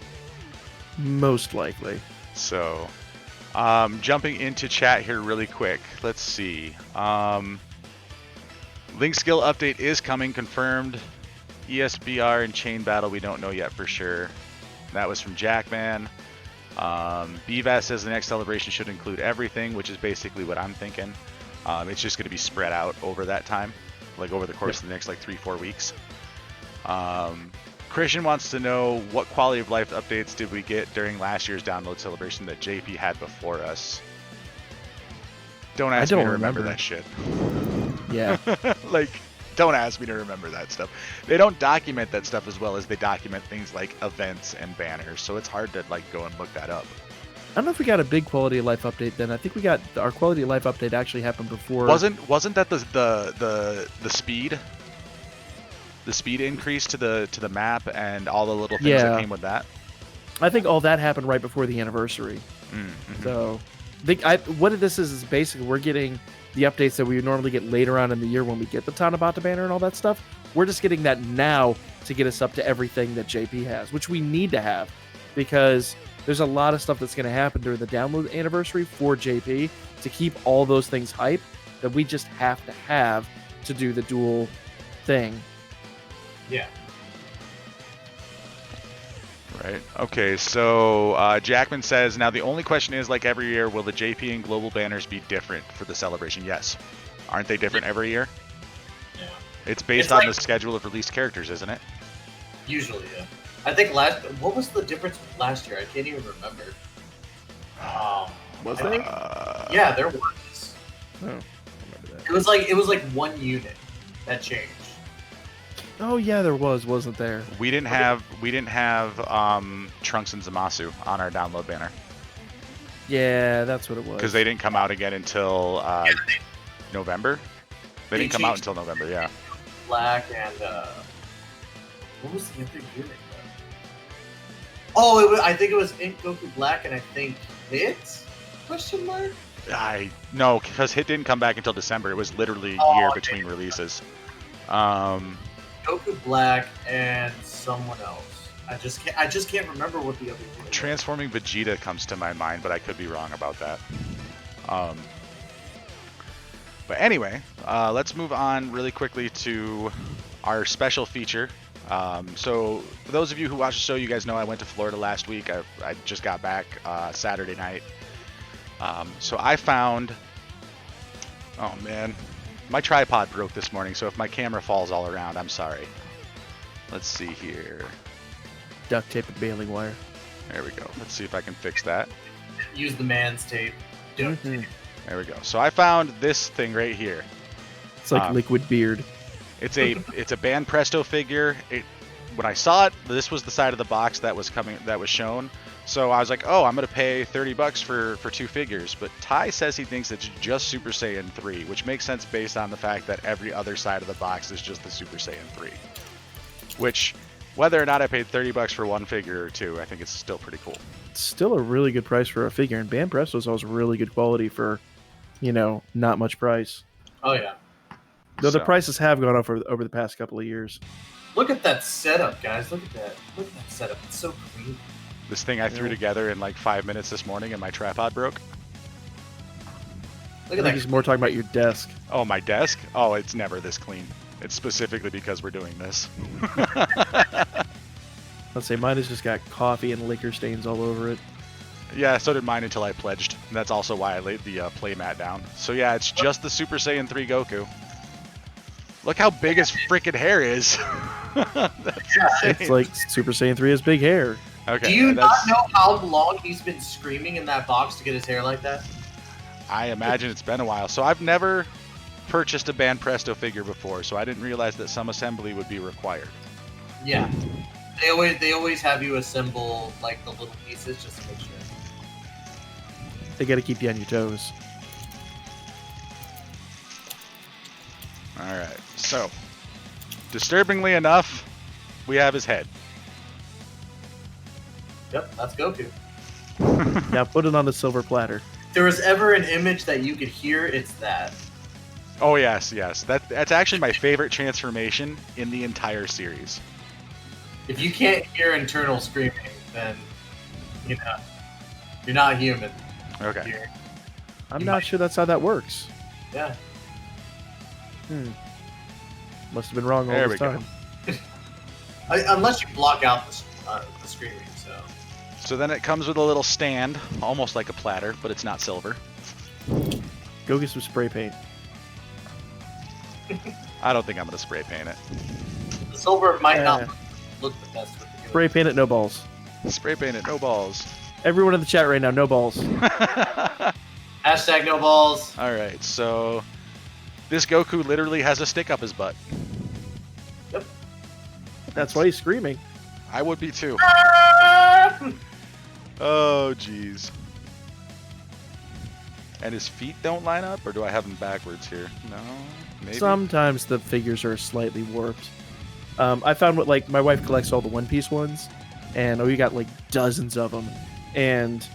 Most likely. So, jumping into chat here really quick. Let's see. Link skill update is coming, confirmed. ESBR and Chain Battle, we don't know yet for sure. That was from Jackman. Bvaz says the next celebration should include everything, which is basically what I'm thinking. It's just going to be spread out over that time, like over the course of the next like 3-4 weeks. Christian wants to know what quality of life updates did we get during last year's download celebration that JP had before us. Don't ask me to remember that shit. Yeah. Like, don't ask me to remember that stuff. They don't document that stuff as well as they document things like events and banners, so it's hard to like go and look that up. I don't know if we got a big quality of life update then. I think we got our quality of life update actually happened before. Wasn't that the speed? The speed increase to the map and all the little things that came with that? I think all that happened right before the anniversary. Mm-hmm. So, what this is basically we're getting the updates that we would normally get later on in the year when we get the Tanabata banner and all that stuff. We're just getting that now to get us up to everything that JP has, which we need to have because there's a lot of stuff that's going to happen during the download anniversary for JP to keep all those things hype that we just have to do the dual thing. Yeah. Right. Okay, so Jackman says, now the only question is, like every year, will the JP and global banners be different for the celebration? Yes. Aren't they different every year? Yeah. It's based on the schedule of released characters, isn't it? Usually, yeah. I think what was the difference last year? I can't even remember. Was I there? Yeah, there was. Oh, I remember that. It was like one unit that changed. Oh yeah, there wasn't there? We didn't have Trunks and Zamasu on our download banner Yeah, that's what it was. because they didn't come out again until November. They didn't come out until November. Yeah. Black and what was the other unit? Oh, I think it was Ink Goku Black, and I think Hit? Question mark? No, because Hit didn't come back until December. It was literally a year between releases. Goku Black and someone else. I just can't remember what the other one was. Transforming Vegeta comes to my mind, but I could be wrong about that. But anyway, let's move on really quickly to our special feature. So for those of you who watch the show, you guys know I went to Florida last week. I just got back Saturday night. So I found, oh man, my tripod broke this morning, so if my camera falls all around, I'm sorry. Let's see here. Duct tape and baling wire. There we go. Let's see if I can fix that. Use the man's tape. Duct tape. There we go. So I found this thing right here. It's like liquid beard. It's a Band Presto figure. When I saw it, this was the side of the box that was shown. So I was like, oh, I'm gonna pay $30 for two figures. But Ty says he thinks it's just Super Saiyan 3, which makes sense based on the fact that every other side of the box is just the Super Saiyan 3. Which, whether or not I paid $30 for one figure or two, I think it's still pretty cool. It's still a really good price for a figure, and Band Presto's always really good quality for, not much price. Oh yeah. Though the prices have gone up over the past couple of years. Look at that setup, guys. Look at that. Look at that setup. It's so clean. This thing I threw together in like 5 minutes this morning, and my tripod broke. Look at that. He's more talking about your desk. Oh, my desk? Oh, it's never this clean. It's specifically because we're doing this. Let's say mine has just got coffee and liquor stains all over it. Yeah, so did mine until I pledged. And that's also why I laid the playmat down. So yeah, it's just the Super Saiyan 3 Goku. Look how big his freaking hair is. That's insane. It's like Super Saiyan 3 has big hair. Do Okay. you not know how long he's been screaming in that box to get his hair like that? I imagine it's been a while. So I've never purchased a Band Presto figure before, so I didn't realize that some assembly would be required. Yeah. They always have you assemble like the little pieces just to make sure. They got to keep you on your toes. All right. So, disturbingly enough, we have his head. Yep, that's Goku. Now put it on the silver platter. If there was ever an image that you could hear, it's that. Oh yes. That's actually my favorite transformation in the entire series. If you can't hear internal screaming, then you're not human. Okay. I'm not sure that's how that works. Yeah. Must have been wrong all There this we time. Unless you block out the screaming, so. So then it comes with a little stand, almost like a platter, but it's not silver. Go get some spray paint. I don't think I'm gonna spray paint it. The silver might not look the best with the Spray paint it, no balls. Spray paint it, no balls. Everyone in the chat right now, no balls. Hashtag no balls. All right, so this Goku literally has a stick up his butt. Yep. That's why he's screaming. I would be too. Oh, jeez. And his feet don't line up, or do I have them backwards here? No, maybe. Sometimes the figures are slightly warped. I found what my wife collects all the One Piece ones, and we got like dozens of them. And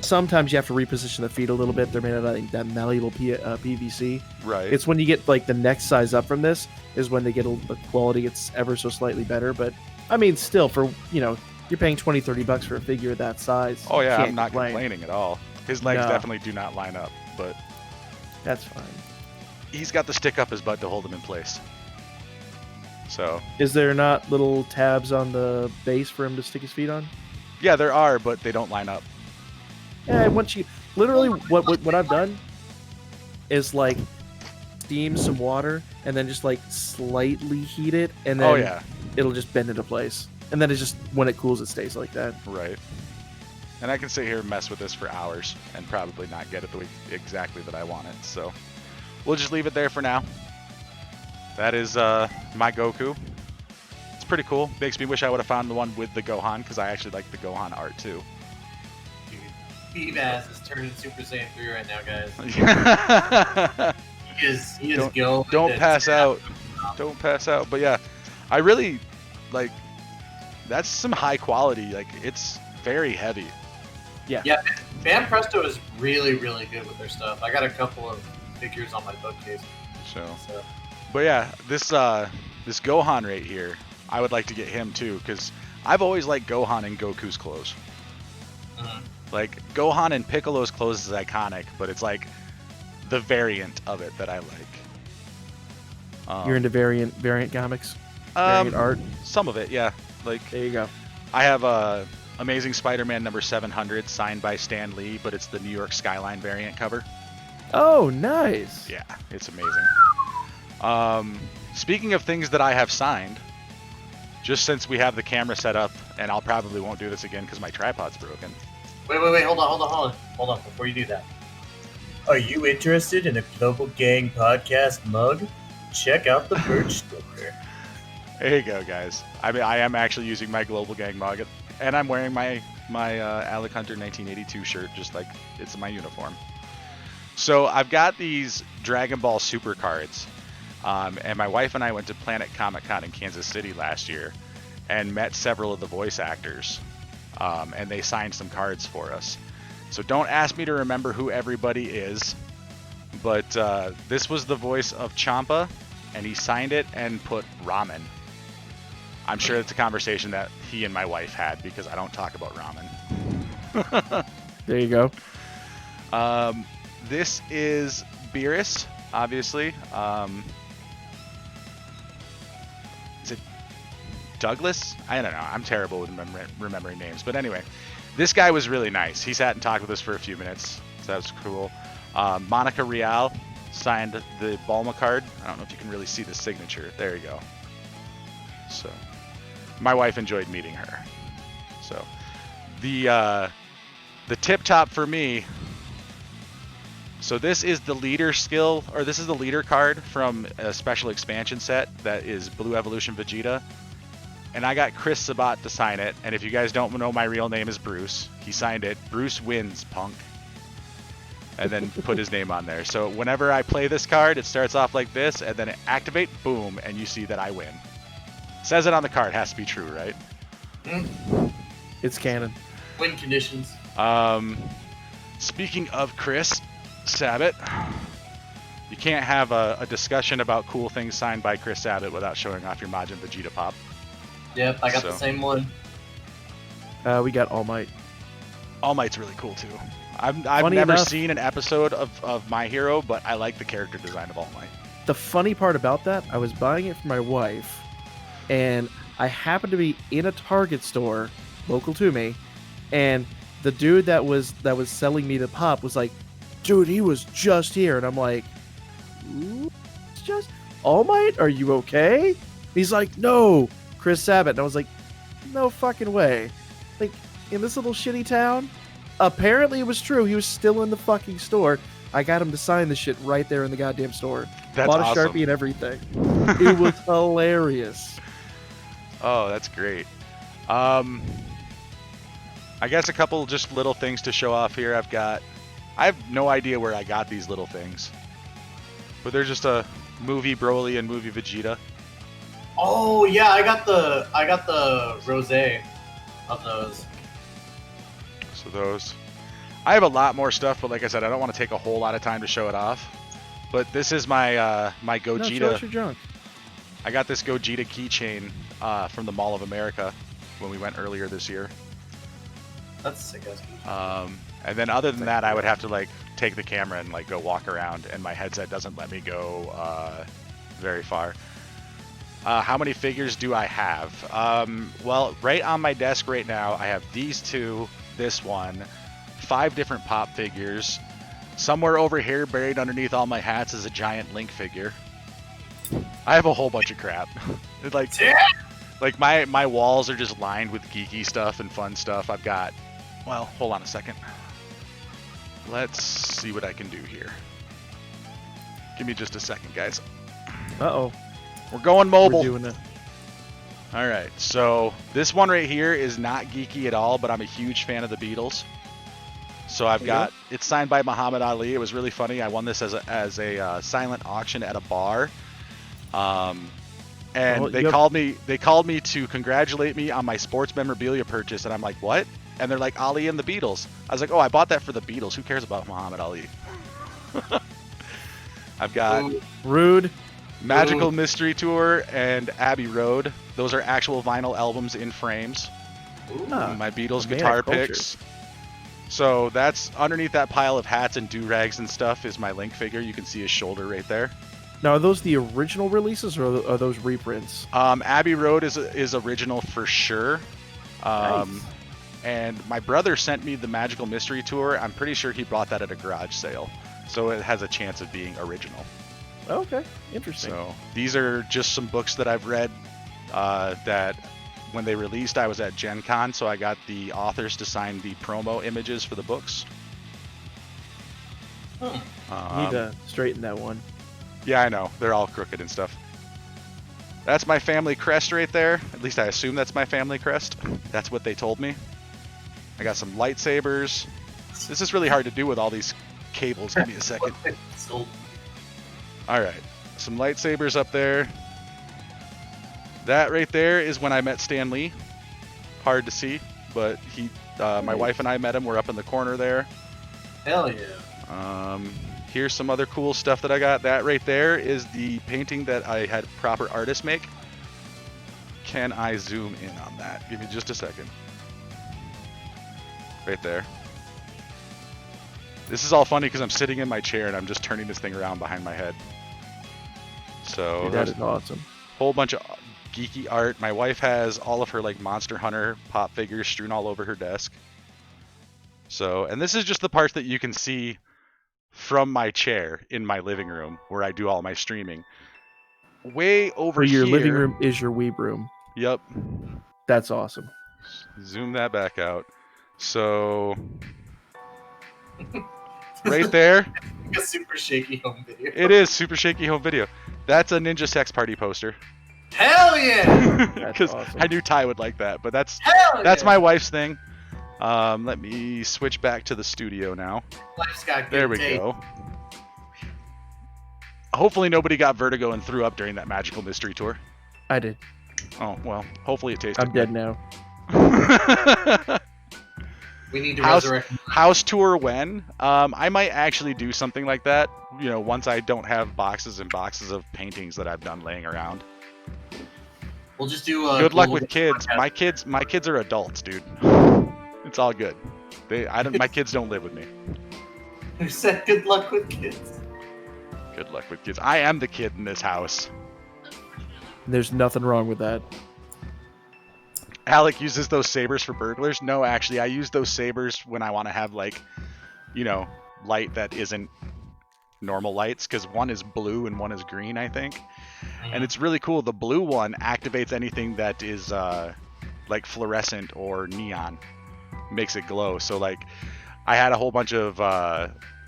sometimes you have to reposition the feet a little bit. They're made out of that malleable PVC. Right. It's when you get like the next size up from this is when they get the quality gets ever so slightly better. But I mean, still for you're paying $20-$30 for a figure that size. Oh yeah, Can't I'm not complain. complaining at all. His legs No. definitely do not line up, but That's fine. he's got the stick up his butt to hold him in place. So Is there not little tabs on the base for him to stick his feet on? yeah, there are, but they don't line up. Yeah, once you literally what I've done is like steam some water and then just like slightly heat it and then Oh yeah, it'll just bend into place. And then it's just when it cools it stays like that. right. And I can sit here and mess with this for hours and probably not get it the way exactly that I want it. So we'll just leave it there for now. That is my Goku. It's pretty cool. Makes me wish I would have found the one with the Gohan, because I actually like the Gohan art too. Dbz is turning Super Saiyan 3 right now, guys. He is going. Don't pass out. Don't pass out. But yeah, I really like that's some high quality. Like, it's very heavy. Yeah, Van Presto is really, really good with their stuff. I got a couple of figures on my bookcase. So, So but yeah, this Gohan right here, I would like to get him too, because I've always liked Gohan and Goku's clothes. Like, Gohan and Piccolo's clothes is iconic, but it's like the variant of it that I like. You're into variant comics, variant art. Some of it, yeah. Like, There you go. I have a Amazing Spider-Man number 700 signed by Stan Lee, but it's the New York Skyline variant cover. Oh, nice. Yeah, it's amazing. Speaking of things that I have signed, just since we have the camera set up, and I'll probably won't do this again because my tripod's broken. wait, hold on before you do that. Are you interested in a Global Gang podcast mug? Check out the merch store. There you go, guys. I mean, I am actually using my Global Gang mug, and I'm wearing my Alec Hunter 1982 shirt, just like it's my uniform. So I've got these Dragon Ball Super cards, and my wife and I went to Planet Comic Con in Kansas City last year, and met several of the voice actors, and they signed some cards for us. So don't ask me to remember who everybody is, but this was the voice of Champa, and he signed it and put ramen. I'm sure it's a conversation that he and my wife had because I don't talk about ramen. There you go. This is Beerus, obviously. Is it Douglas? I don't know. I'm terrible with remembering names. But anyway, this guy was really nice. He sat and talked with us for a few minutes. So that was cool. Monica Real signed the Bulma card. I don't know if you can really see the signature. There you go. So my wife enjoyed meeting her. So the tip top for me. So this is the leader skill, or this is the leader card from a special expansion set that is Blue Evolution Vegeta. And I got Chris Sabat to sign it. And if you guys don't know, my real name is Bruce. He signed it. Bruce wins, punk. And then put his name on there. So whenever I play this card, it starts off like this, and then it activate, boom, and you see that I win. Says it on the card, has to be true, right? It's canon. Win conditions. Speaking of Chris Sabat, you can't have a discussion about cool things signed by Chris Sabat without showing off your Majin Vegeta pop. Yep, I got the same one. We got All Might. All Might's really cool too. I've Funny never enough, seen an episode of My Hero, but I like the character design of All Might. the funny part about that, I was buying it for my wife, and I happened to be in a Target store local to me, and the dude that was selling me the pop was like, "Dude, he was just here," and I'm like, "Ooh, it's just All Might? Are you okay?" He's like, "No, Chris Sabat," and I was like, "No fucking way!" Like, in this little shitty town. Apparently it was true. He was still in the fucking store. I got him to sign the shit right there in the goddamn store. That's Bought a awesome. Sharpie and everything. It was hilarious. Oh, that's great. I guess a couple just little things to show off here. I have no idea where I got these little things, but they're just a movie Broly and movie Vegeta. Oh yeah, I got the rosé of those. So those. I have a lot more stuff, but like I said, I don't want to take a whole lot of time to show it off. But this is my my No, Gogeta. show us your junk. I got this Gogeta keychain from the Mall of America when we went earlier this year. That's a sick ass. And then other than that, I would have to like take the camera and like go walk around, and my headset doesn't let me go very far. How many figures do I have? Well, right on my desk right now, I have these two, this one, 5 different pop figures. Somewhere over here, buried underneath all my hats, is a giant Link figure. I have a whole bunch of crap. Like my walls are just lined with geeky stuff and fun stuff. I've got, well, hold on a second. Let's see what I can do here. Give me just a second, guys. Uh-oh. We're going mobile. We're doing it. All right, so this one right here is not geeky at all, but I'm a huge fan of the Beatles. So I've got, it's signed by Muhammad Ali. It was really funny. I won this as a silent auction at a bar. And Well, they called me to congratulate me on my sports memorabilia purchase, and I'm like, what? And they're like, Ali and the Beatles. I was like, oh, I bought that for the Beatles. Who cares about Muhammad Ali? I've got Rude. Magical Mystery Tour and Abbey Road. Those are actual vinyl albums in frames. My Beatles guitar picks. So that's underneath that pile of hats and do-rags and stuff is my Link figure. You can see his shoulder right there. Now, are those the original releases or are those reprints? Abbey Road is original for sure. Nice. And my brother sent me the Magical Mystery Tour. I'm pretty sure he bought that at a garage sale. So it has a chance of being original. Okay, interesting. So these are just some books that I've read that when they released, I was at Gen Con, so I got the authors to sign the promo images for the books. You need to straighten that one. Yeah, I know. They're all crooked and stuff. That's my family crest right there. At least I assume that's my family crest. That's what they told me. I got some lightsabers. This is really hard to do with all these cables. Give me a second. Alright. Some lightsabers up there. That right there is when I met Stan Lee. Hard to see, but my wife and I met him. We're up in the corner there. Hell yeah. Here's some other cool stuff that I got. That right there is the painting that I had proper artists make. Can I zoom in on that? Give me just a second. Right there. This is all funny because I'm sitting in my chair and I'm just turning this thing around behind my head. So That is awesome. Whole bunch of geeky art. My wife has all of her like Monster Hunter pop figures strewn all over her desk. So, and this is just the parts that you can see from my chair in my living room where I do all my streaming. Way over your here. living room is your weeb room. Yep. That's awesome. Zoom that back out. So right there. A super shaky home video. It is super shaky home video. That's a Ninja Sex Party poster. Hell yeah! Because awesome. I knew Ty would like that, but that's Hell my wife's thing. Let me switch back to the studio now. Life's got good There we taste. go. Hopefully nobody got vertigo and threw up during that Magical Mystery Tour. I did. Oh, well, hopefully it tasted I'm dead now. good. We need to House, resurrect. house tour when? I might actually do something like that, you know, once I don't have boxes and boxes of paintings that I've done laying around. We'll just do Good luck global with kids. podcast. My kids are adults, dude. It's all good. My kids don't live with me. Who said good luck with kids? Good luck with kids. I am the kid in this house. There's nothing wrong with that. Alec uses those sabers for burglars. No, actually, I use those sabers when I want to have, like, you know, light that isn't normal lights, because one is blue and one is green, I think. And it's really cool. The blue one activates anything that is like fluorescent or neon. Makes it glow. So, like, I had a whole bunch of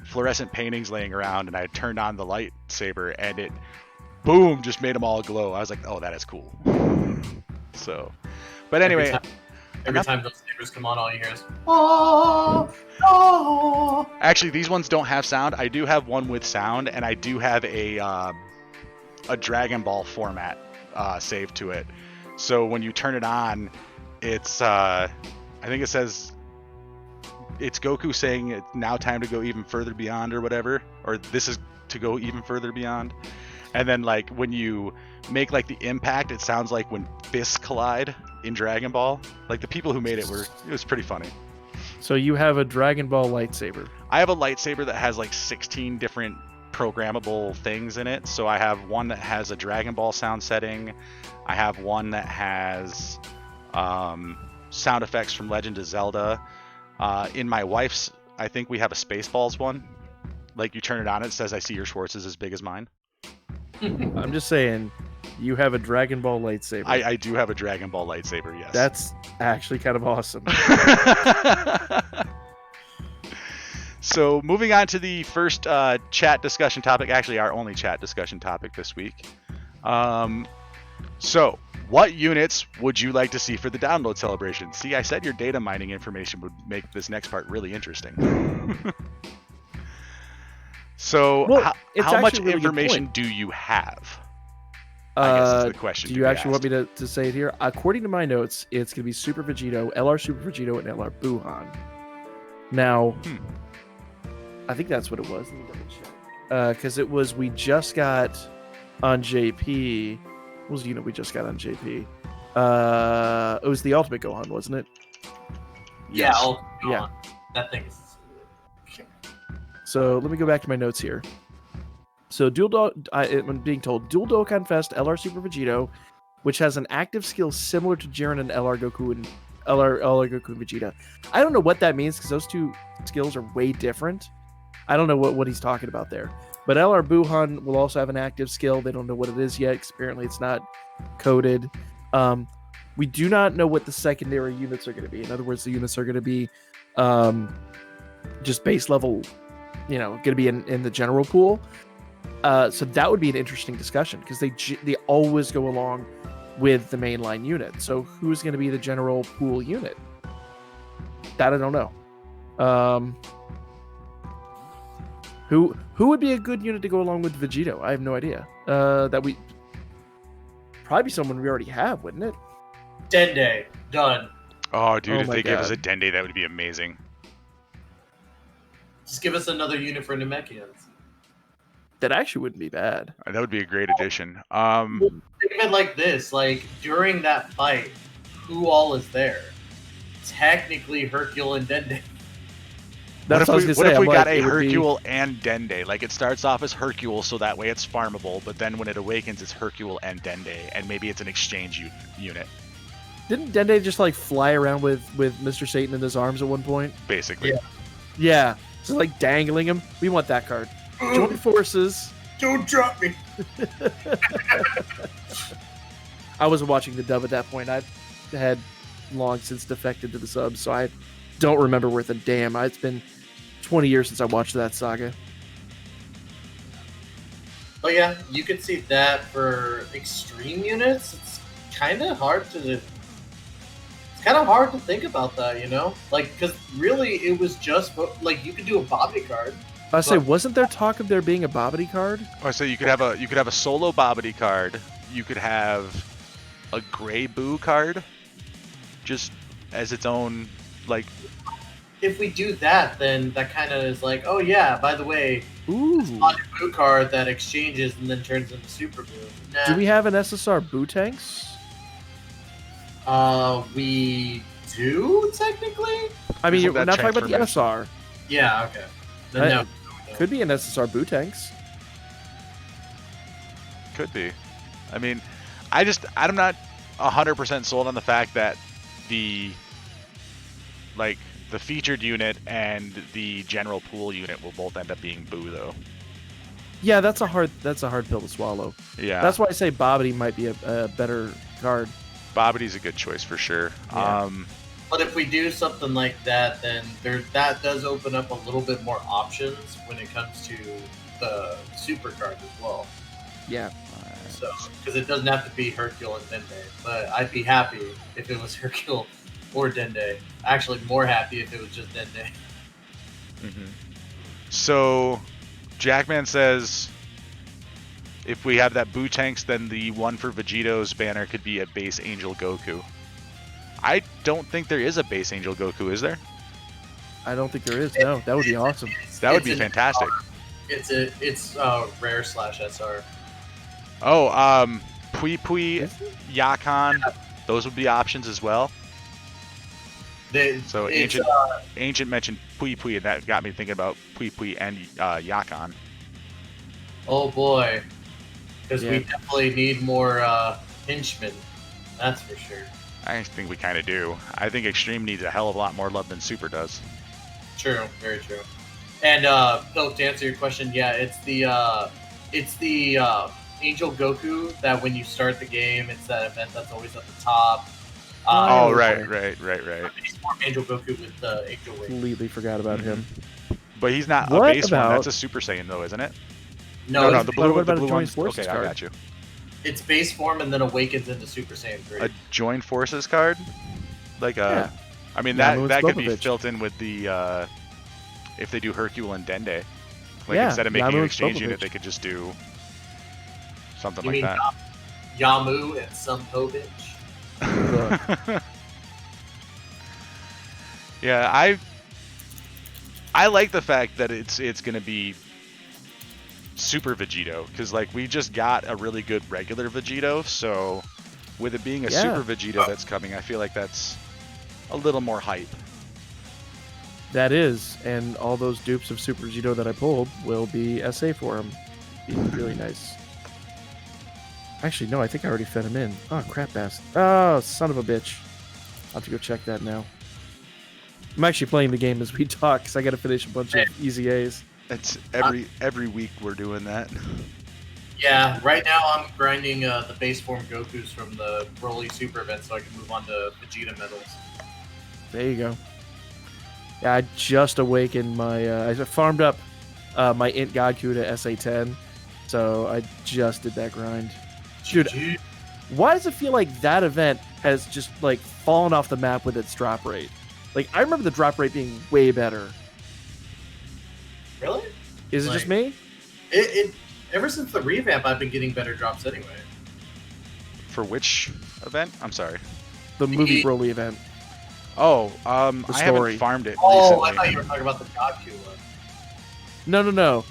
fluorescent paintings laying around, and I turned on the lightsaber, and it, boom, just made them all glow. I was like, oh, that is cool. So, but anyway. Every time those sabers come on, all you hear is, oh, oh. Actually, these ones don't have sound. I do have one with sound, and I do have a Dragon Ball format saved to it. So when you turn it on, it's I think it says it's Goku saying it's now time to go even further beyond or whatever, or this is to go even further beyond. And then, like, when you make, like, the impact, it sounds like when fists collide in Dragon Ball. Like, the people who made it was pretty funny. So you have a Dragon Ball lightsaber. I have a lightsaber that has, like, 16 different programmable things in it. So I have one that has a Dragon Ball sound setting. I have one that has sound effects from Legend of Zelda. In my wife's, I think we have a Spaceballs one. Like, you turn it on, it says, I see your Schwartz is as big as mine. I'm just saying, you have a Dragon Ball lightsaber. I do have a Dragon Ball lightsaber, yes. That's actually kind of awesome. So, moving on to the first chat discussion topic, actually our only chat discussion topic this week. So, what units would you like to see for the download celebration? See, I said your data mining information would make this next part really interesting. So, Well, how much really information do you have? I guess is the question. Do you actually want me to say it here? According to my notes, it's going to be Super Vegito, LR Super Vegito, and LR Buhan. Now, I think that's what it was. Let me double check. Because it was, we just got on JP. What was the unit we just got on JP? It was the Ultimate Gohan, wasn't it? Yeah, Yeah. That thing is. So let me go back to my notes here. So I'm being told Dual Dokkan Fest LR Super Vegito, which has an active skill similar to Jiren and LR Goku and LR Goku and Vegeta. I don't know what that means because those two skills are way different. I don't know what he's talking about there. But LR Buhan will also have an active skill. They don't know what it is yet. Apparently, it's not coded. We do not know what the secondary units are going to be. In other words, the units are going to be just base level, going to be in the general pool. So that would be an interesting discussion because they always go along with the mainline unit. So who's going to be the general pool unit? That I don't know. Who would be a good unit to go along with Vegito? I have no idea. Probably someone we already have, wouldn't it? Dende, done. Oh, dude, if my they gave us God. a Dende, that would be amazing. Just give us another unit for Namekians. That actually wouldn't be bad. That would be a great addition. Think of it like this: like during that fight, who all is there? Technically, Hercule and Dende. That's what what I was if gonna say. we I'm like, got a it would be- Hercule and Dende? Like it starts off as Hercule, so that way it's farmable. But then when it awakens, it's Hercule and Dende, and maybe it's an exchange unit, Didn't Dende just like fly around with Mr. Satan in his arms at one point? basically. Yeah. So like dangling him. We want that card. Join forces. Don't drop me. I wasn't watching the dub at that point. I had long since defected to the subs, so I don't remember worth a damn. It's been 20 years since I watched that saga. But yeah, you could see that for extreme units. It's kind of hard to think about that, like because really it was just like you could do a Bobby card. I say, wasn't there talk of there being a Bobbity card? Oh, so you could have a solo Bobbity card. You could have a Gray Boo card, just as its own like. If we do that, then that kind of is like, oh yeah, by the way, Ooh. Bobby Boo card that exchanges and then turns into Super Boo. Nah. Do we have an SSR Boo Tanks? We do technically. I mean, Isn't we're that not talking about the transformation? SR. Yeah. Okay. Then no. Could be an SSR Boo Tanks. Could be. I mean, I'm not 100% sold on the fact that the featured unit and the general pool unit will both end up being Boo though. Yeah, that's a hard pill to swallow. Yeah. That's why I say Bobbity might be a better card. Bobbity's a good choice for sure. Yeah. But if we do something like that, then that does open up a little bit more options when it comes to the super card as well. Yeah. So, because it doesn't have to be Hercule and Dende, but I'd be happy if it was Hercule or Dende. Actually, more happy if it was just Dende. Mm-hmm. So, Jackman says, if we have that Boo Tanks, then the one for Vegito's banner could be a base Angel Goku. I don't think there is a base Angel Goku, is there? I don't think there is. No, that would be awesome. That would be fantastic. It's rare /SR. Oh, Pui Pui, Yakan, those would be options as well. So Ancient mentioned Pui Pui, and that got me thinking about Pui Pui and Yakan. Oh boy, because Yeah. we definitely need more henchmen. That's for sure. I think we kind of do. I think Extreme needs a hell of a lot more love than Super does. True, very true. And Pilk, to answer your question, yeah, it's the Angel Goku that when you start the game, it's that event that's always at the top. Oh, okay. right. It's more Angel Goku with the Angel Wing. Completely forgot about him. But he's not What a base one. about- That's a Super Saiyan, though, isn't it? No, No, it's, the blue, what about the a blue Joint one's Forces okay. card? I got you. it's base form and then awakens into Super Saiyan 3. A Join Forces card, like Yeah. I mean Yamu that could be Spopovich. built in with the if they do Hercule and Dende. Like Yeah, instead of making Yamu an and exchange unit, Spopovich. they could just do something You like mean that. Yamu and some ho bitch. Yeah, I like the fact that it's gonna be Super Vegito, because like we just got a really good regular Vegito, so with it being a Super Vegito that's coming, I feel like that's a little more hype. That is, and all those dupes of Super Vegito that I pulled will be SA for him. Be really nice. Actually, no, I think I already fed him in. Oh, crap bastard. Oh, son of a bitch. I'll have to go check that now. I'm actually playing the game as we talk, because I got to finish a bunch of easy A's. It's every week we're doing that. Yeah, right now I'm grinding the base form Gokus from the Broly Super event so I can move on to Vegeta medals. There you go. Yeah, I just awakened my... I farmed up my Int Godku to SA10, so I just did that grind. Dude, why does it feel like that event has just, like, fallen off the map with its drop rate? Like, I remember the drop rate being way better. Really? Is it just me? It ever since the revamp, I've been getting better drops anyway. For which event? I'm sorry. The movie Broly event. Oh, I haven't farmed it recently. I thought you were talking about the Godku one. No.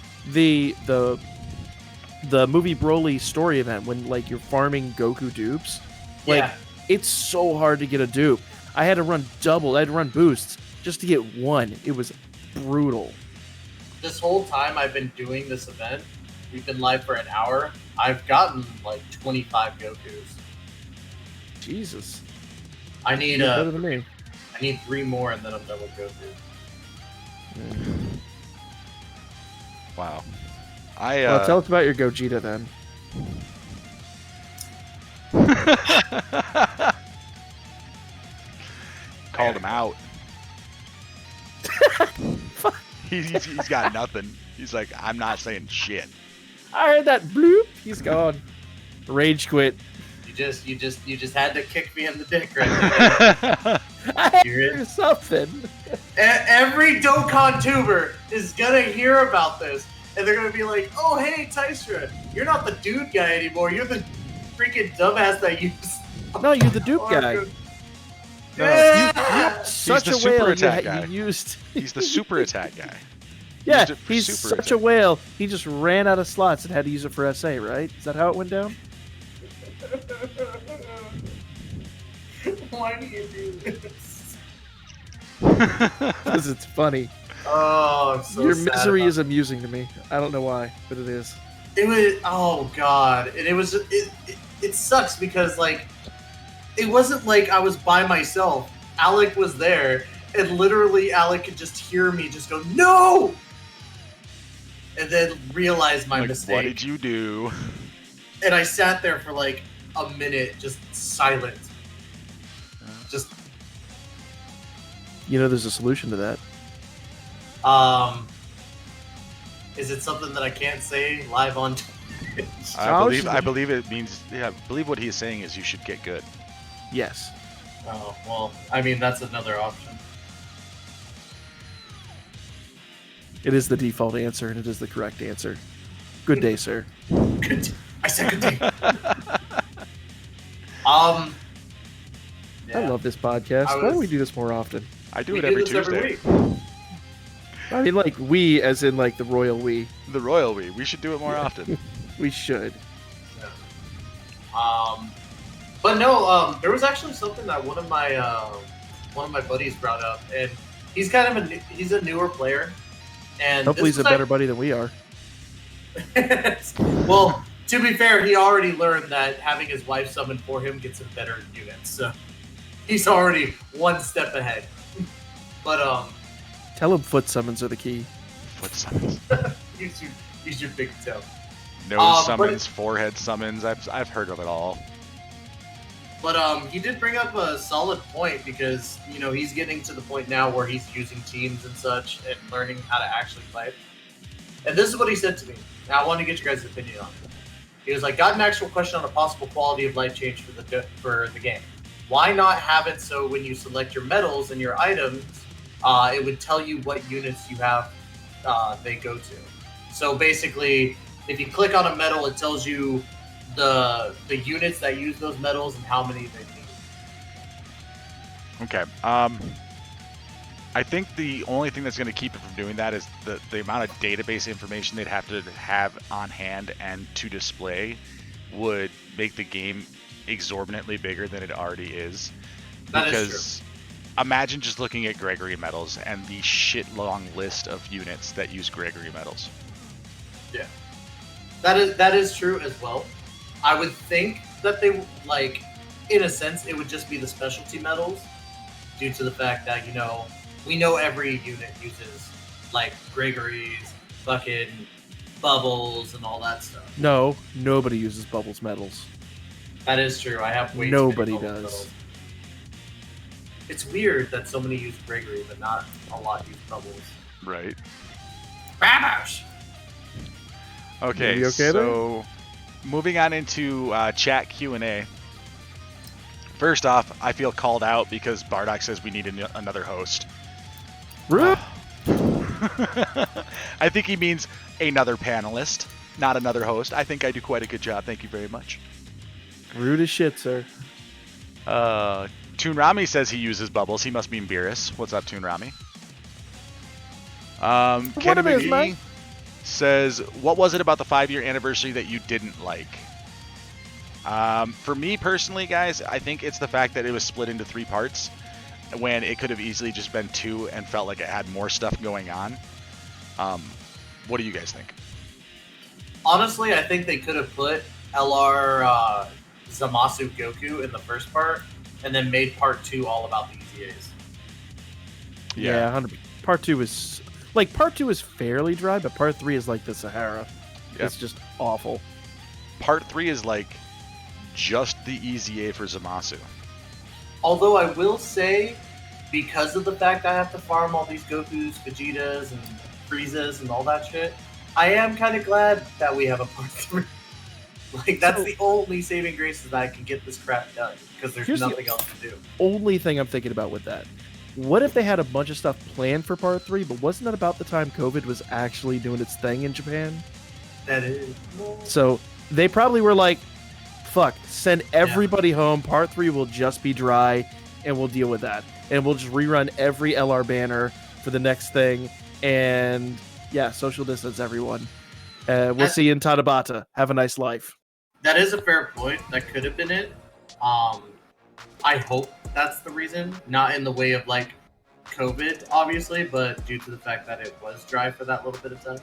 The movie Broly story event, when like you're farming Goku dupes. Like, it's so hard to get a dupe. I had to run double. I had to run boosts just to get one. It was brutal. This whole time I've been doing this event, we've been live for an hour. I've gotten like 25 Gokus. Jesus. I need better than me. I need 3 more and then I'm done with Goku. Wow. Well, tell us about your Gogeta then. Called him out. he's got nothing. He's like, I'm not saying shit. I heard that bloop. He's gone. Rage quit. You just had to kick me in the dick right there. I hear something. Every Dokkan tuber is gonna hear about this, and they're gonna be like, "Oh, hey, Tystra, you're not the dude guy anymore. You're the freaking dumbass that you." No, you're the dupe guy. No, such He's the a whale. super attack guy. You used. He's the super attack guy. Yeah, he's such a whale. He just ran out of slots and had to use it for SA, right? Is that how it went down? Why do you do this? Because it's funny. Oh, I'm so Your sad misery about is amusing to me. I don't know why, but it is. It was, oh god, and it sucks because like it wasn't like I was by myself. Alec was there, and literally Alec could just hear me just go no, and then realize my mistake. What did you do? And I sat there for like a minute, just silent. Just there's a solution to that. Is it something that I can't say live on Twitch? I believe it means, I believe what he's saying is you should get good. Yes. Oh, well, I mean, that's another option. It is the default answer, and it is the correct answer. Good day, sir. Good. I said good day. I love this podcast. Why don't we do this more often? I do it every Tuesday. I mean, like we, as in like the royal we. The royal we. We should do it more often. We should. Yeah. But no, there was actually something that one of my buddies brought up, and he's kind of he's a newer player, and hopefully he's a better buddy than we are. Well, to be fair, he already learned that having his wife summon for him gets him better units, so he's already one step ahead. But tell him foot summons are the key. Foot summons. use your big toe. Nose summons, forehead summons. I've heard of it all. But he did bring up a solid point because he's getting to the point now where he's using teams and such and learning how to actually play. And this is what he said to me. Now I want to get your guys' opinion on it. He was like, "Got an actual question on a possible quality of life change for the game. Why not have it so when you select your medals and your items, it would tell you what units you have they go to. So basically, if you click on a medal, it tells you the units that use those medals and how many they need. Okay. I think the only thing that's going to keep it from doing that is the amount of database information they'd have to have on hand and to display would make the game exorbitantly bigger than it already is. That Because is true. imagine just looking at Gregory medals and the shit long list of units that use Gregory medals. Yeah, that is true as well. I would think that they like, in a sense, it would just be the specialty medals, due to the fact that we know every unit uses like Gregory's, fucking Bubbles, and all that stuff. No, nobody uses Bubbles medals. That is true. I have way too many Nobody Bubbles does. medals. It's weird that so many use Gregory, but not a lot use Bubbles. Right. Babosh! Okay, You okay so moving on into chat Q&A. First off, I feel called out because Bardock says we need another host. Rude. I think he means another panelist, not another host. I think I do quite a good job. Thank you very much. Rude as shit, sir. Toon Rami says he uses Bubbles. He must mean Beerus. What's up, Toon Rami? Ken it is, McGee man. says, what was it about the 5-year anniversary that you didn't like? For me personally, guys, I think it's the fact that it was split into 3 parts when it could have easily just been 2 and felt like it had more stuff going on. What do you guys think? Honestly, I think they could have put LR Zamasu Goku in the first part, and then made part 2 all about the EZAs. Yeah, 100%. Part 2 is fairly dry, but part 3 is like the Sahara. Yep. It's just awful. Part 3 is like just the EZA for Zamasu. Although I will say, because of the fact I have to farm all these Gokus, Vegetas, and Friezas and all that shit, I am kind of glad that we have a part 3. Like, that's the only saving grace that I can get this crap done, because there's Here's the- nothing else to do. Only thing I'm thinking about with that. What if they had a bunch of stuff planned for part 3, but wasn't that about the time COVID was actually doing its thing in Japan? That is. So they probably were like, fuck, send everybody home. Part 3 will just be dry, and we'll deal with that. And we'll just rerun every LR banner for the next thing. And yeah, social distance, everyone. We'll see you in Tadabata. Have a nice life. That is a fair point. That could have been it. I hope that's the reason. Not in the way of like COVID, obviously, but due to the fact that it was dry for that little bit of time.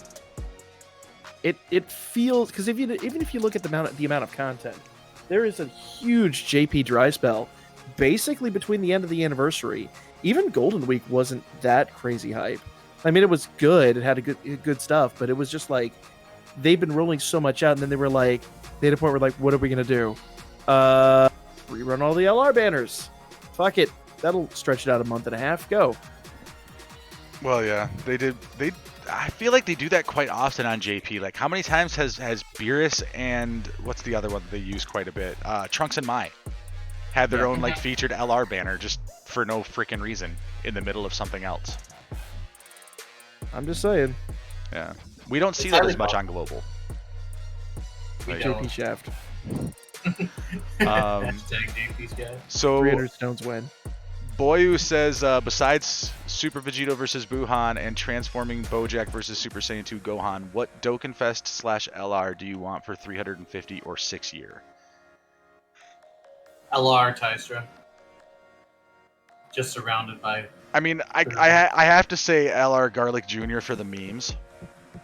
It feels, because even if you look at the amount of content, there is a huge JP dry spell basically between the end of the anniversary. Even Golden Week wasn't that crazy hype. I mean, it was good. It had good stuff, but it was just like they've been rolling so much out, and then they had a point where like, what are we gonna do? Rerun all the LR banners. Fuck it. That'll stretch it out a month and a half. Go. Well, yeah, they did. I feel like they do that quite often on JP. Like, how many times has Beerus and what's the other one that they use quite a bit? Trunks and Mai had their own like featured LR banner just for no freaking reason in the middle of something else. I'm just saying. Yeah, we don't see It's that highly as much on Global. We Like, don't. JP Shaft. Hashtag JP's guy. So 300 stones win. Boyu says, besides Super Vegito versus Buhan and transforming Bojack versus Super Saiyan 2 Gohan, what Dokkenfest/LR do you want for 350 or 6 year? LR Tystra. Just surrounded by. I mean, I have to say LR Garlic Jr. for the memes.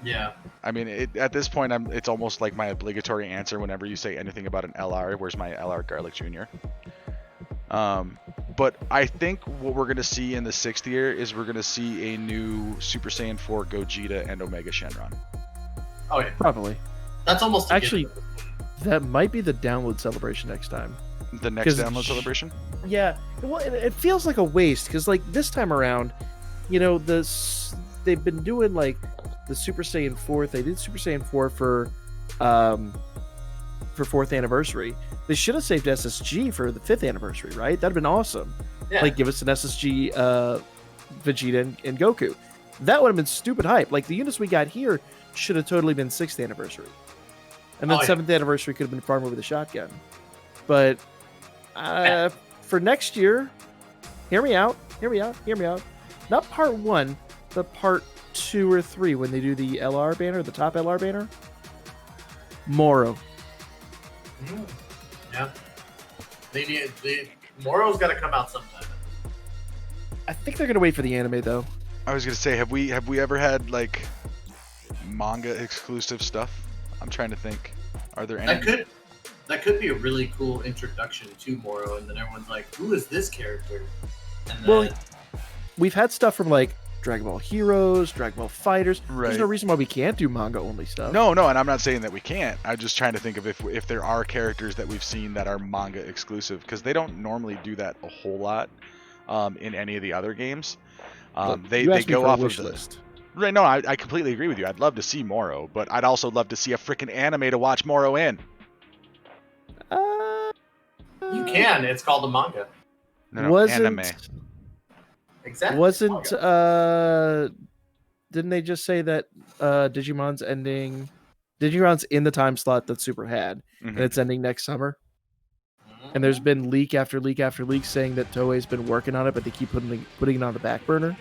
Yeah. I mean, at this point, it's almost like my obligatory answer whenever you say anything about an LR. Where's my LR Garlic Jr.? But I think what we're going to see in the 6th year is we're going to see a new Super Saiyan 4 Gogeta and Omega Shenron. Oh yeah. Probably. That's almost a Actually, given. that might be the download celebration next time. The next 'Cause download celebration? Yeah, well, it feels like a waste because, like, this time around, you know, they've been doing like the Super Saiyan 4. They did Super Saiyan 4 for 4th anniversary. They should have saved SSG for the 5th anniversary, right? That'd have been awesome. Yeah. Like, give us an SSG Vegeta and Goku. That would have been stupid hype. Like, the units we got here should have totally been 6th anniversary. And then Oh, yeah. 7th anniversary could have been Farmer with a Shotgun. But for next year, hear me out. Not part 1, but part 2 or 3 when they do the LR banner, the top LR banner. Moro. Yeah. Moro's got to come out sometime. I think they're gonna wait for the anime though. I was gonna say, have we ever had like manga exclusive stuff? I'm trying to think. Are there any? That could be a really cool introduction to Moro, and then everyone's like, "Who is this character?" And then, Well, we've had stuff from like Dragon Ball Heroes, Dragon Ball Fighters. Right. There's no reason why we can't do manga only stuff. No, and I'm not saying that we can't. I'm just trying to think of if there are characters that we've seen that are manga exclusive, because they don't normally do that a whole lot in any of the other games. They go off of the list. Right. No, I completely agree with you. I'd love to see Moro, but I'd also love to see a freaking anime to watch Moro in. you can. It's called a manga. No, anime. Exactly. Wasn't didn't they just say that Digimon's in the time slot that Super had, and it's ending next summer? And there's been leak after leak after leak saying that Toei's been working on it, but they keep putting it on the back burner.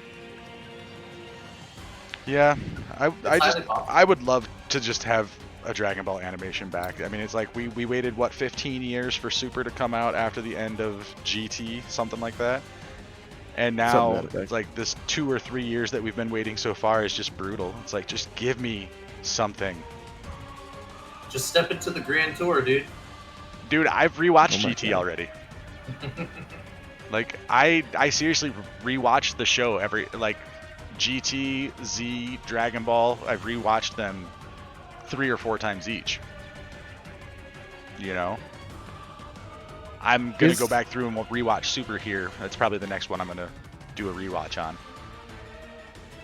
Yeah, I would love to just have a Dragon Ball animation back. I mean, it's like we waited 15 years for Super to come out after the end of GT, something like that. And now it's like this 2 or 3 years that we've been waiting so far is just brutal. It's like, just give me something. Just step into the Grand Tour, dude. Dude, I've rewatched GT already. Like, I seriously rewatched the show every, like, GT, Z, Dragon Ball. I've rewatched them 3 or 4 times each. You know? I'm going to go back through and we'll rewatch Super here. That's probably the next one I'm going to do a rewatch on.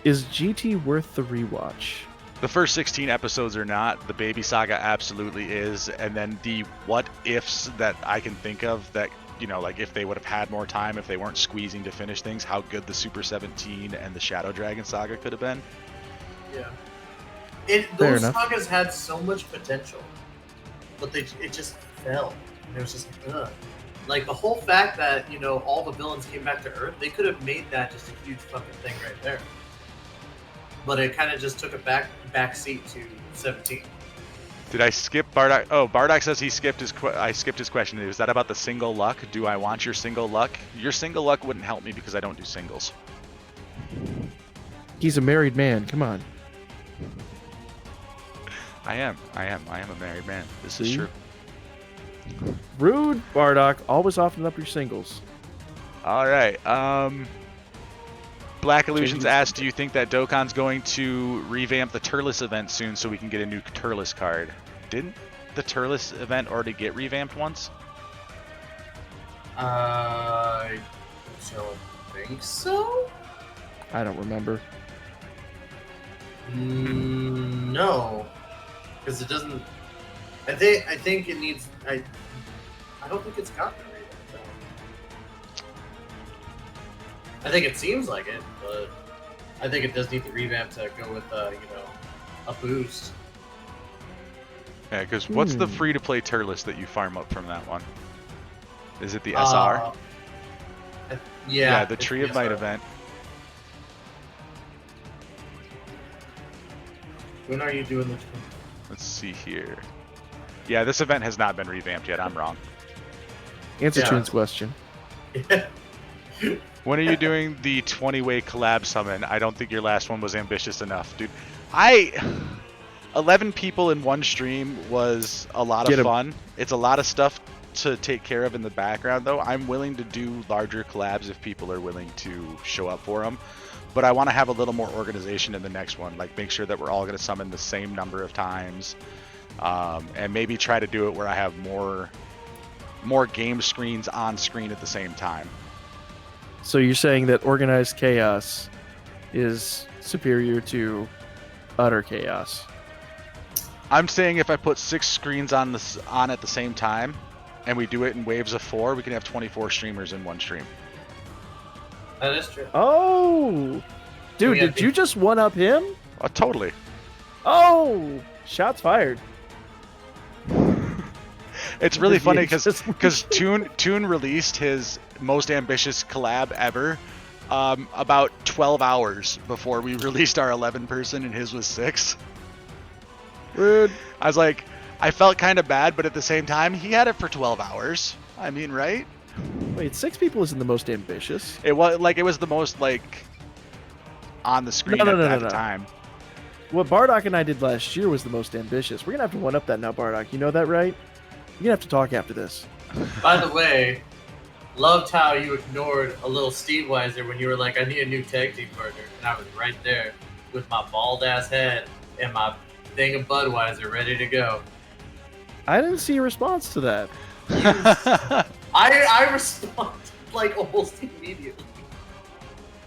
Is GT worth the rewatch? The first 16 episodes are not. The Baby Saga absolutely is. And then the what ifs that I can think of that, you know, like if they would have had more time, if they weren't squeezing to finish things, how good the Super 17 and the Shadow Dragon Saga could have been. Yeah. Those sagas had so much potential, but it just fell. And it was just like, ugh. Like the whole fact that, you know, all the villains came back to Earth, they could have made that just a huge fucking thing right there. But it kind of just took a back seat to 17. Did I skip Bardock? Oh, Bardock says I skipped his question. Was that about the single luck? Do I want your single luck? Your single luck wouldn't help me because I don't do singles. He's a married man. Come on. I am a married man. This is true. Rude, Bardock. Always offering up your singles. All right. Black Illusions asked, do you think that Dokkan's going to revamp the Turles event soon so we can get a new Turles card? Didn't the Turles event already get revamped once? I don't think so. I don't remember. No, because it doesn't. I think it needs. I don't think it's gotten a revamp. I think it seems like it, but I think it does need the revamp to go with a boost. Yeah, because what's the free-to-play Turles that you farm up from that one? Is it the SR? Yeah, the Tree of Might event. When are you doing this? Let's see here. Yeah, this event has not been revamped yet. I'm wrong. Answer Tune's question. When are you doing the 20-way collab summon? I don't think your last one was ambitious enough, dude. 11 people in one stream was a lot of fun. It's a lot of stuff to take care of in the background, though. I'm willing to do larger collabs if people are willing to show up for them. But I want to have a little more organization in the next one. Like, make sure that we're all going to summon the same number of times. And maybe try to do it where I have more game screens on screen at the same time. So you're saying that organized chaos is superior to utter chaos? I'm saying if I put 6 screens on at the same time, and we do it in waves of 4, we can have 24 streamers in one stream. That is true. Oh, dude, did you just one up him? Totally. Oh, shots fired. It's really funny VHS. because Toon released his most ambitious collab ever about 12 hours before we released our 11 person, and his was 6. Rude. I was like, I felt kind of bad, but at the same time, he had it for 12 hours. I mean, right? Wait, 6 people isn't the most ambitious. It was the most like on the screen at the time. What Bardock and I did last year was the most ambitious. We're gonna have to one up that now, Bardock. You know that, right? You're gonna have to talk after this. By the way, loved how you ignored a little Steve Weiser when you were like, I need a new tag team partner. And I was right there with my bald ass head and my thing of Budweiser ready to go. I didn't see a response to that. I responded like almost immediately.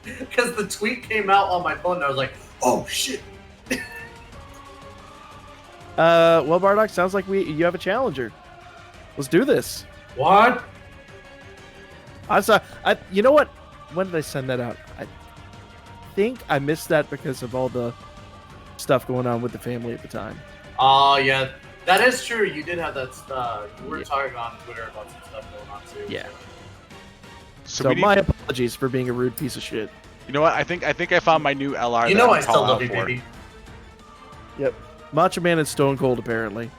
Because the tweet came out on my phone and I was like, oh shit. Well, Bardock, sounds like you have a challenger. Let's do this. What? You know what? When did I send that out? I think I missed that because of all the stuff going on with the family at the time. Oh, yeah. That is true. You did have that stuff. You were talking on Twitter about some stuff going on, too. Yeah. So my apologies for being a rude piece of shit. You know what? I think I found my new LR. You know I still love you, for. baby. Yep. Macho Man and Stone Cold, apparently.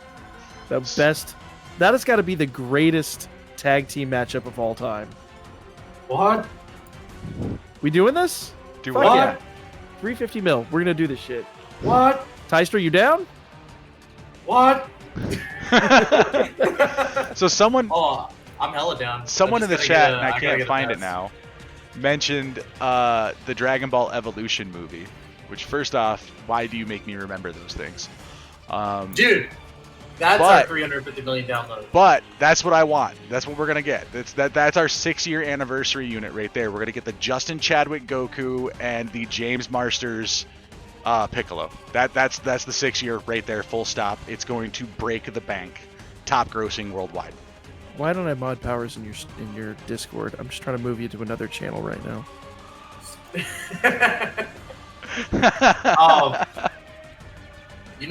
The best. That has got to be the greatest tag team matchup of all time. What? We doing this? Do Fuck what? yeah. 350 mil. We're going to do this shit. What? Tyster, you down? What? So someone. Oh, I'm hella down. Someone in the chat, and I can't find it now, mentioned the Dragon Ball Evolution movie. Which, first off, why do you make me remember those things? Dude, that's our 350 million download. But that's what I want. That's what we're gonna get. That's our 6-year anniversary unit right there. We're gonna get the Justin Chadwick Goku and the James Marsters Piccolo. That's the 6-year right there. Full stop. It's going to break the bank. Top grossing worldwide. Why don't I have mod powers in your Discord? I'm just trying to move you to another channel right now. You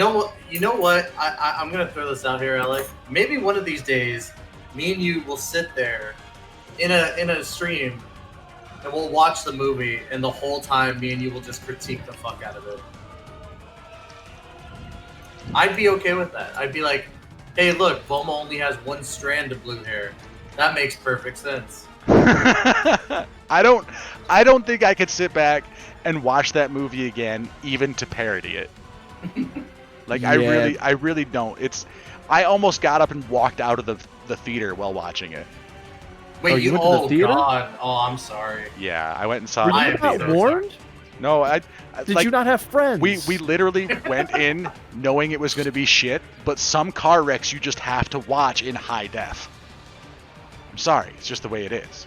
know what? I'm gonna throw this out here, Alec. Maybe one of these days, me and you will sit there in a stream and we'll watch the movie, and the whole time me and you will just critique the fuck out of it. I'd be okay with that. I'd be like, hey, look, Bulma only has one strand of blue hair. That makes perfect sense. I don't think I could sit back and watch that movie again, even to parody it. Like, yeah. I really don't. I almost got up and walked out of the theater while watching it. Wait, you went to the theater? God. Oh, I'm sorry. Yeah, I went and saw it. Were you not warned? No, Did you not have friends? We literally went in knowing it was going to be shit, but some car wrecks you just have to watch in high def. I'm sorry, it's just the way it is.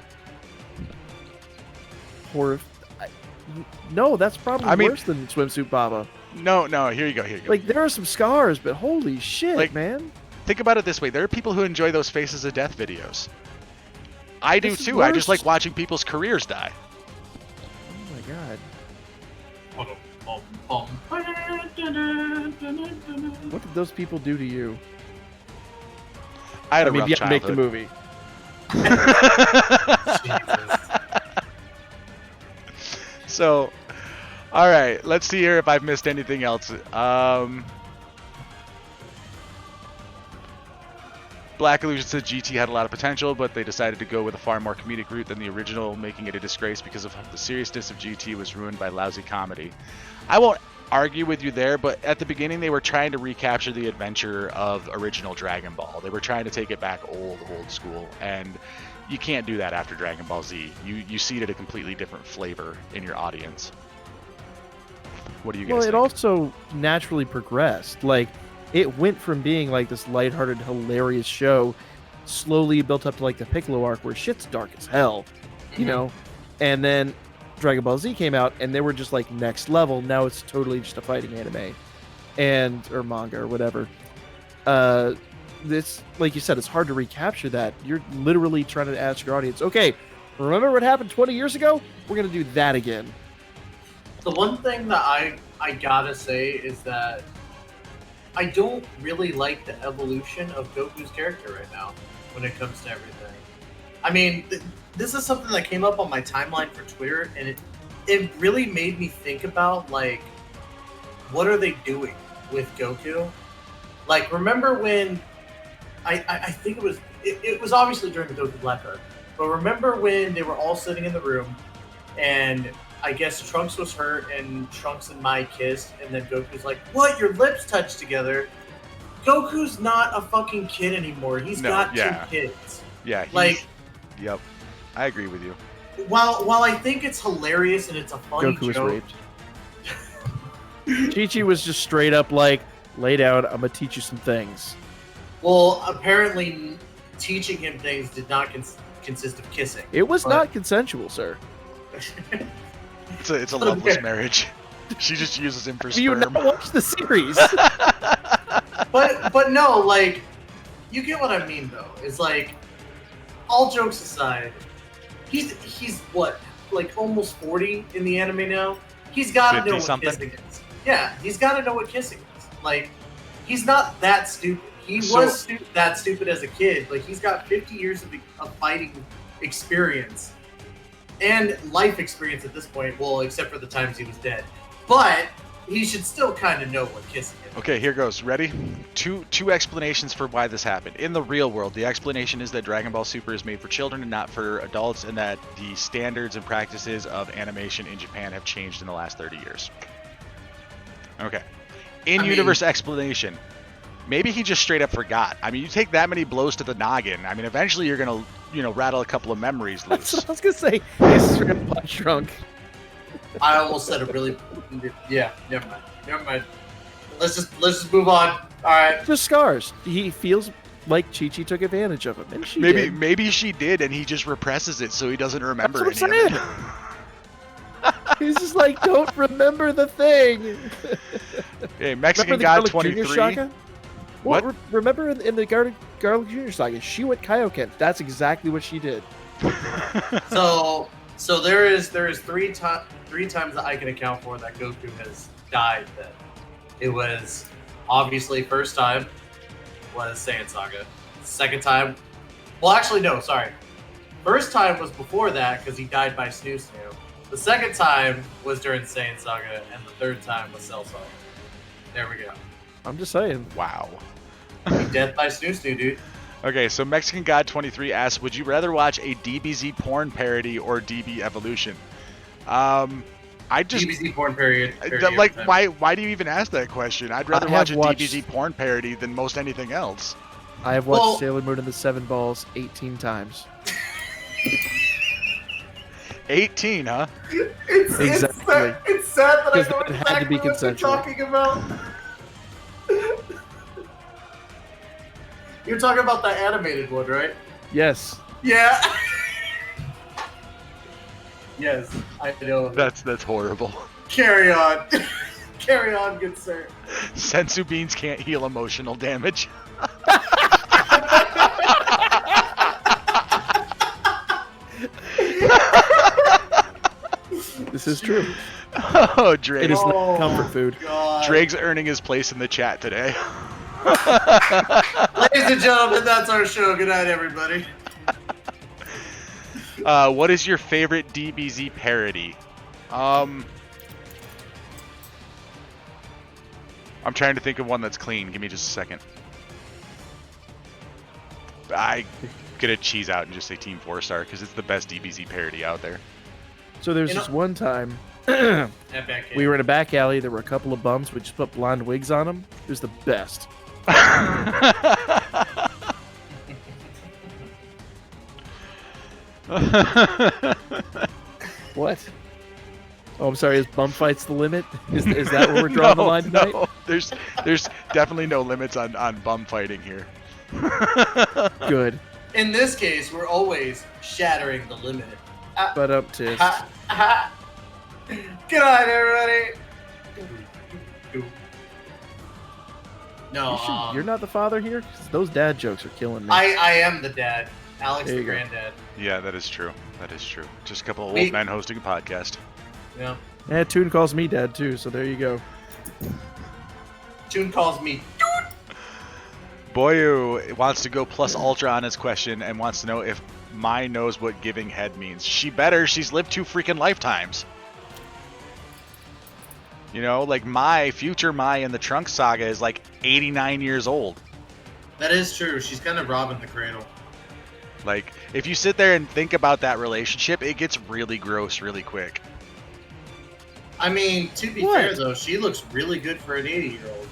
No, that's probably worse than Swimsuit Baba. No, here you go. Like, there are some scars, but holy shit, man. Think about it this way. There are people who enjoy those Faces of Death videos. I do too. Worse. I just like watching people's careers die. Oh my god. What did those people do to you? I had a rough childhood. Make the movie. So, all right, let's see here if I've missed anything else. Black Illusion says GT had a lot of potential, but they decided to go with a far more comedic route than the original, making it a disgrace because of the seriousness of GT was ruined by lousy comedy. I won't argue with you there, but at the beginning they were trying to recapture the adventure of original Dragon Ball. They were trying to take it back old school, and you can't do that after Dragon Ball Z. You seeded a completely different flavor in your audience. What do you guys think? Well, it also naturally progressed. Like, it went from being like this lighthearted, hilarious show, slowly built up to like the Piccolo arc where shit's dark as hell, you know? And then Dragon Ball Z came out and they were just like next level. Now it's totally just a fighting anime or manga or whatever. This, like you said, it's hard to recapture that. You're literally trying to ask your audience, okay, remember what happened 20 years ago? We're going to do that again. The one thing that I gotta say is that I don't really like the evolution of Goku's character right now when it comes to everything. I mean, this is something that came up on my timeline for Twitter, and it really made me think about, like, what are they doing with Goku? Like, remember when I think it was obviously during the Goku Black arc, but remember when they were all sitting in the room, and I guess Trunks was hurt, and Trunks and Mai kissed, and then Goku's like, "What? Your lips touched together?" Goku's not a fucking kid anymore. He's got 2 kids. Yeah, yep. I agree with you. While I think it's hilarious and it's a funny Goku joke, was raped. Chi-Chi was just straight up like, lay down, I'm gonna teach you some things. well, apparently teaching him things did not consist of kissing. It was not consensual, sir. It's a loveless marriage. She just uses him for Do you sperm. not watch the series? But no, like, you get what I mean though. It's like, all jokes aside, he's what, like almost 40 in the anime now. He's got to know what something? kissing is. Yeah, he's got to know what kissing is. Like, he's not that stupid. He So- was that stupid as a kid. Like, he's got 50 years of fighting experience and life experience at this point. Well, except for the times he was dead. But he should still kind of know what kissing is. Okay, here goes. Ready? Two explanations for why this happened. In the real world, the explanation is that Dragon Ball Super is made for children and not for adults, and that the standards and practices of animation in Japan have changed in the last 30 years. Okay. In-universe explanation. Maybe he just straight up forgot. I mean, you take that many blows to the noggin. I mean, eventually you're gonna, rattle a couple of memories That's loose. what I was gonna say. He's straight up punch drunk. I almost said a really, yeah. Never mind. Let's just move on. All right. Just scars. He feels like Chi-Chi took advantage of him, and she did. Maybe she did, and he just represses it so he doesn't remember That's any what of I'm it. He's just like, don't remember the thing. Hey, Mexican Remember the God Garlic 23. Jr. saga? Well, What? Remember in the Garlic Jr. saga, she went Kaioken. That's exactly what she did. So there is three times that I can account for that Goku has died. Then it was obviously first time was Saiyan Saga. Second time, well, actually no, sorry. First time was before that because he died by Snoo Snoo. The second time was during Saiyan Saga, and the third time was Cell Saga. There we go. I'm just saying. Wow. Death by Snoo Snoo, dude. Okay, so Mexican God 23 asks, would you rather watch a DBZ porn parody or DB Evolution? I just DBZ porn period. like why do you even ask that question? I'd rather watch a DBZ porn parody than most anything else. I have watched Sailor Moon and the Seven Balls 18 times. 18, huh? Exactly. It's sad that I Because know it had to be exactly what you're consensual. talking about. You're talking about the animated one, right? Yes. Yeah. Yes, I know. That's horrible. Carry on. Carry on, good sir. Sensu beans can't heal emotional damage. This is true. Oh, Drake. It is not comfort food. God. Drake's earning his place in the chat today. Ladies and gentlemen, that's our show. Good night, everybody. What is your favorite DBZ parody? I'm trying to think of one that's clean. Give me just a second. I'm gonna cheese out and just say Team 4-Star because it's the best DBZ parody out there. So there's this one time we were in a back alley. There were a couple of bums. We just put blonde wigs on them. It was the best. What? Oh, I'm sorry. Is bum fights the limit? Is that where we're drawing the line tonight? No, there's definitely no limits on bum fighting here. Good. In this case, we're always shattering the limit. But up to. Good night, everybody. No, You're not the father here? 'Cause those dad jokes are killing me. I am the dad. Alex There the you go. granddad. Yeah, that is true. That is true. Just a couple of Me- old men hosting a podcast. Yeah. Yeah, Toon calls me dad too, so there you go. Toon calls me. Boyu wants to go plus ultra on his question and wants to know if Mai knows what giving head means. She better. She's lived 2 freaking lifetimes. You know, like future Mai in the Trunks saga is like 89 years old. That is true. She's kind of robbing the cradle. Like, if you sit there and think about that relationship, it gets really gross really quick. I mean, to be fair, though, she looks really good for an 80-year-old.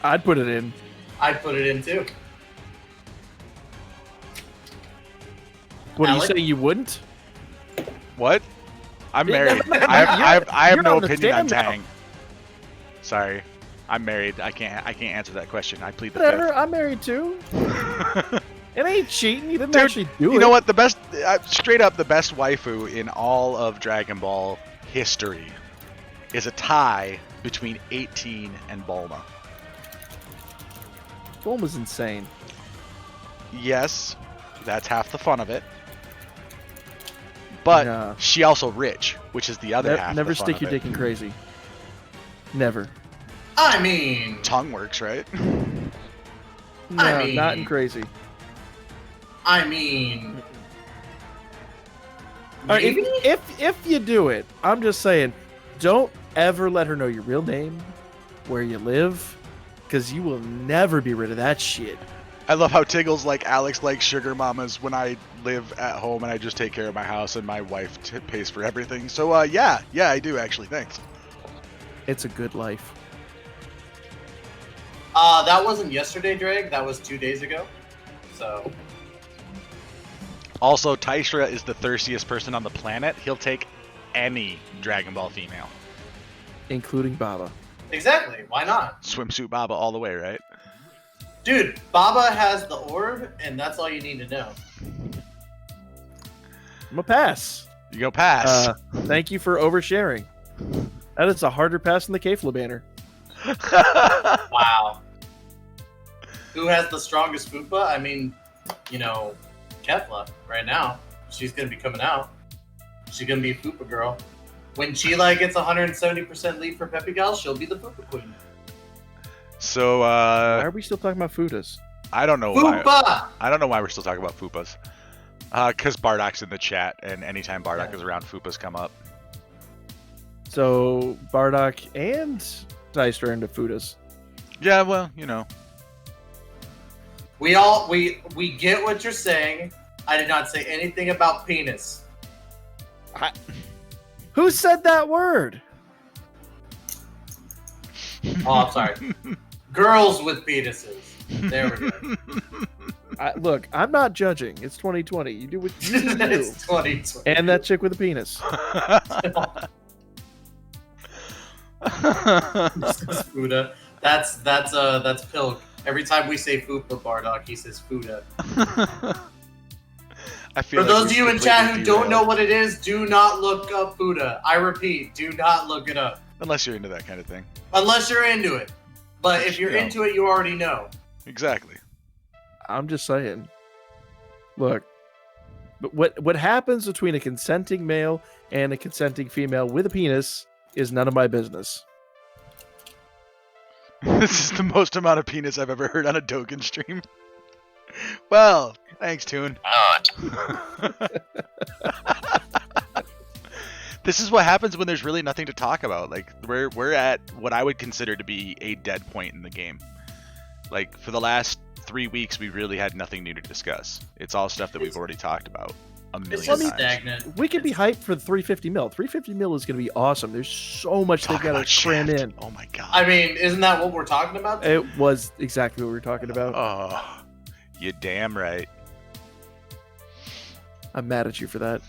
I'd put it in. I'd put it in, too. What are you Alec? saying? You wouldn't? What? I'm Yeah, married. no, I have you're no on the opinion on stand now. Tang. Sorry. I'm married. I can't answer that question. I plead the Whatever. I'm married too. fifth. It ain't cheating. You didn't Dude, actually do it. You know what? The best, straight up, the best waifu in all of Dragon Ball history is a tie between 18 and Bulma. Bulma's insane. Yes, that's half the fun of it. But Nah. she also rich, which is the other half. Never of the fun stick of your it. dick in crazy. Never. I mean, Tongue works, right? No, I mean- not in crazy. I mean, All right, maybe? if you do it, I'm just saying, don't ever let her know your real name, where you live, because you will never be rid of that shit. I love how Tiggle's like Alex likes sugar mamas when I live at home and I just take care of my house and my wife pays for everything. So yeah, I do actually. Thanks. It's a good life. That wasn't yesterday, Drake. That was 2 days ago. So, Also, Taishra is the thirstiest person on the planet. He'll take any Dragon Ball female. Including Baba. exactly. Why not? Swimsuit Baba all the way, right? Dude, Baba has the orb, and that's all you need to know. I'm a pass. You go pass. Thank you for oversharing. That is a harder pass than the Kefla banner. Wow. Who has the strongest Fupa? I mean, you know, Kefla right now. She's going to be coming out. She's going to be a Fupa girl. When Chila gets 170% lead for Pepe Gal, she'll be the Fupa queen. So Why are we still talking about Fudas? I don't know why. Fupa! I don't know why we're still talking about Fupas. Because Bardak's in the chat, and anytime Bardak is around, Fupas come up. So Bardock and Dice are into Fudas. Yeah, well, you know. We get what you're saying. I did not say anything about penis. Who said that word? Oh, I'm sorry. Girls with penises. There we go. Look, I'm not judging. It's 2020. You do what you need to do. It's 2020. And that chick with a penis. Fuda. That's Pilk. Every time we say Fupa Bardock, he says Fuda. I feel For like those of we you in chat who completely don't know derailed. what it is, do not look up Fuda. I repeat, do not look it up. Unless you're into that kind of thing. Unless you're into it. But if you're Yeah. into it, you already know. Exactly. I'm just saying. Look, but what happens between a consenting male and a consenting female with a penis is none of my business. This is the most amount of penis I've ever heard on a Dogen stream. Well, thanks, Toon. This is what happens when there's really nothing to talk about. Like we're at what I would consider to be a dead point in the game. Like for the last 3 weeks, we really had nothing new to discuss. It's all stuff that we've already talked about a It's million just times. stagnant. We could be hyped for the 350 mil. 350 mil is going to be awesome. There's so much Talk they've got about to cram Shaft. in. Oh my god. I mean, isn't that what we're talking about? It was exactly what we were talking about. Oh, you damn right. I'm mad at you for that.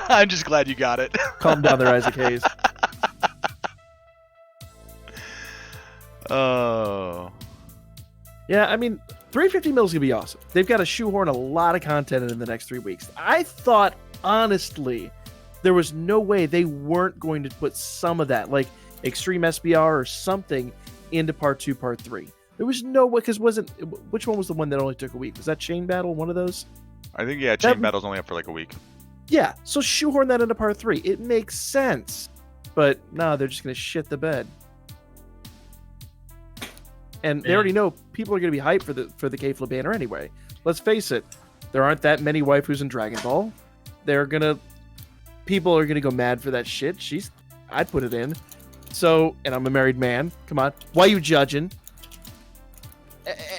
I'm just glad you got it. Calm down there, Isaac Hayes. Oh. Yeah, I mean, 350 mil is going to be awesome. They've got to shoehorn a lot of content in the next 3 weeks. I thought, honestly, there was no way they weren't going to put some of that, like Extreme SBR or something, into Part 2, Part 3. There was no way, because which one was the one that only took a week? Was that Chain Battle, one of those? I think, yeah, Chain Battle's only up for like a week. Yeah, so shoehorn that into Part 3. It makes sense. But no, they're just going to shit the bed. And they Yeah. already know people are going to be hyped for the Kefla banner anyway. Let's face it, there aren't that many waifus in Dragon Ball. People are gonna go mad for that shit. I'd put it in. So, and I'm a married man. Come on, why are you judging?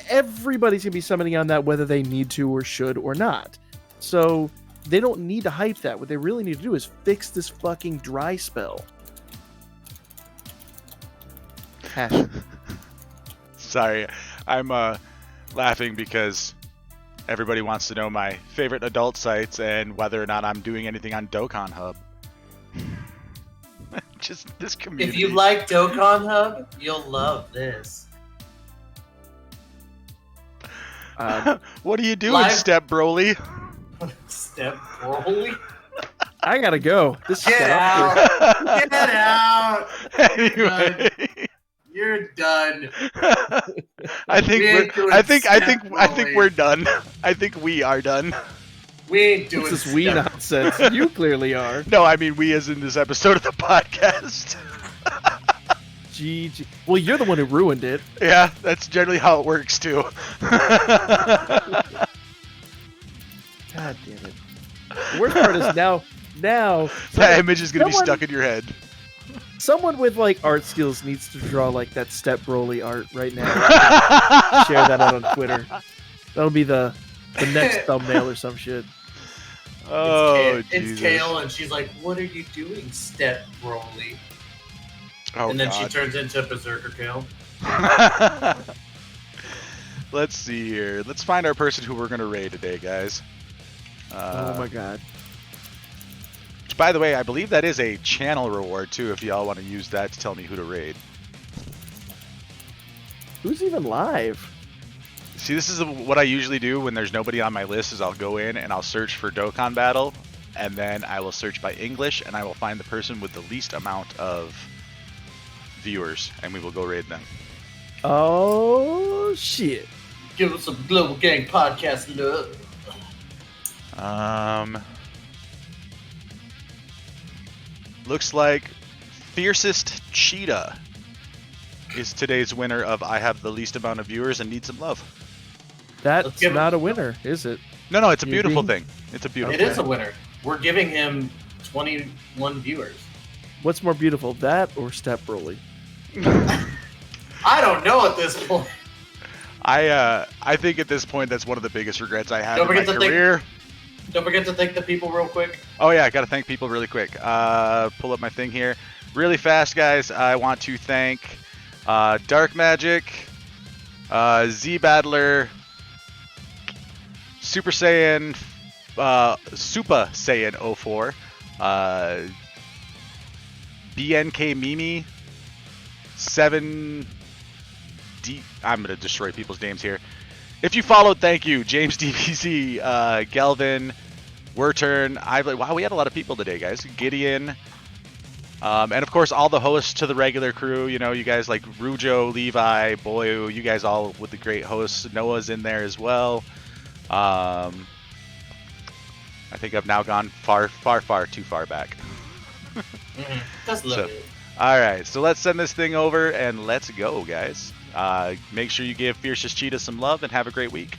Everybody's gonna be summoning on that whether they need to or should or not. So they don't need to hype that. What they really need to do is fix this fucking dry spell. Passion. Sorry, I'm laughing because everybody wants to know my favorite adult sites and whether or not I'm doing anything on Dokkan Hub. Just this community. If you like Dokkan Hub, you'll love this. What are you doing, live- Step Broly? Step Broly? I gotta go. This Get is out! Get out! Anyway, You're done. I think We ain't doing I think Step Broly. we're done. I think we are done. We ain't doing This is we Step- nonsense. You clearly are. No, I mean we as in this episode of the podcast. GG. Well, you're the one who ruined it. Yeah, that's generally how it works too. God damn it. The worst part is now That image is gonna be someone- stuck in your head. someone with like art skills needs to draw like that Step Broly art right now. Share that out on Twitter. That'll be the next thumbnail or some shit. Oh, it's Jesus. Kale, and she's like, "What are you doing, Step Broly?" Oh, And then she God. turns into Berserker Kale. Let's see here. Let's find our person who we're gonna raid today, guys. Oh my god. Which, by the way, I believe that is a channel reward too. If y'all want to use that to tell me who to raid. Who's even live? See, this is what I usually do when there's nobody on my list. Is I'll go in and I'll search for Dokkan Battle, and then I will search by English, and I will find the person with the least amount of viewers, and we will go raid them. Oh shit. Give us some Global Gang podcast love. Looks like Fiercest Cheetah is today's winner of I have the least amount of viewers and need some love. Let's That's give not a winner, is it? No, it's a You beautiful think? thing. It's a beautiful It is a thing. winner. We're giving him 21 viewers. What's more beautiful, that or Step Broly? I don't know at this point. I think at this point that's one of the biggest regrets I have Don't in my forget to think- career. Don't forget to thank the people real quick. Oh yeah, I gotta thank people really quick. Pull up my thing here. Really fast, guys. I want to thank Dark Magic, Z Battler, Super Saiyan, Supa Saiyan 04, BNK Mimi, 7D. I'm gonna destroy people's names here. If you followed, thank you. James Dbz, Galvin, Werturn, wow, we had a lot of people today, guys. Gideon, and of course all the hosts to the regular crew. You know, you guys like Rujo, Levi, Boyu, you guys all with the great hosts. Noah's in there as well. I think I've now gone far too far back. Just love So- it. All right, so let's send this thing over and let's go, guys. Make sure you give Fiercest Cheetah some love and have a great week.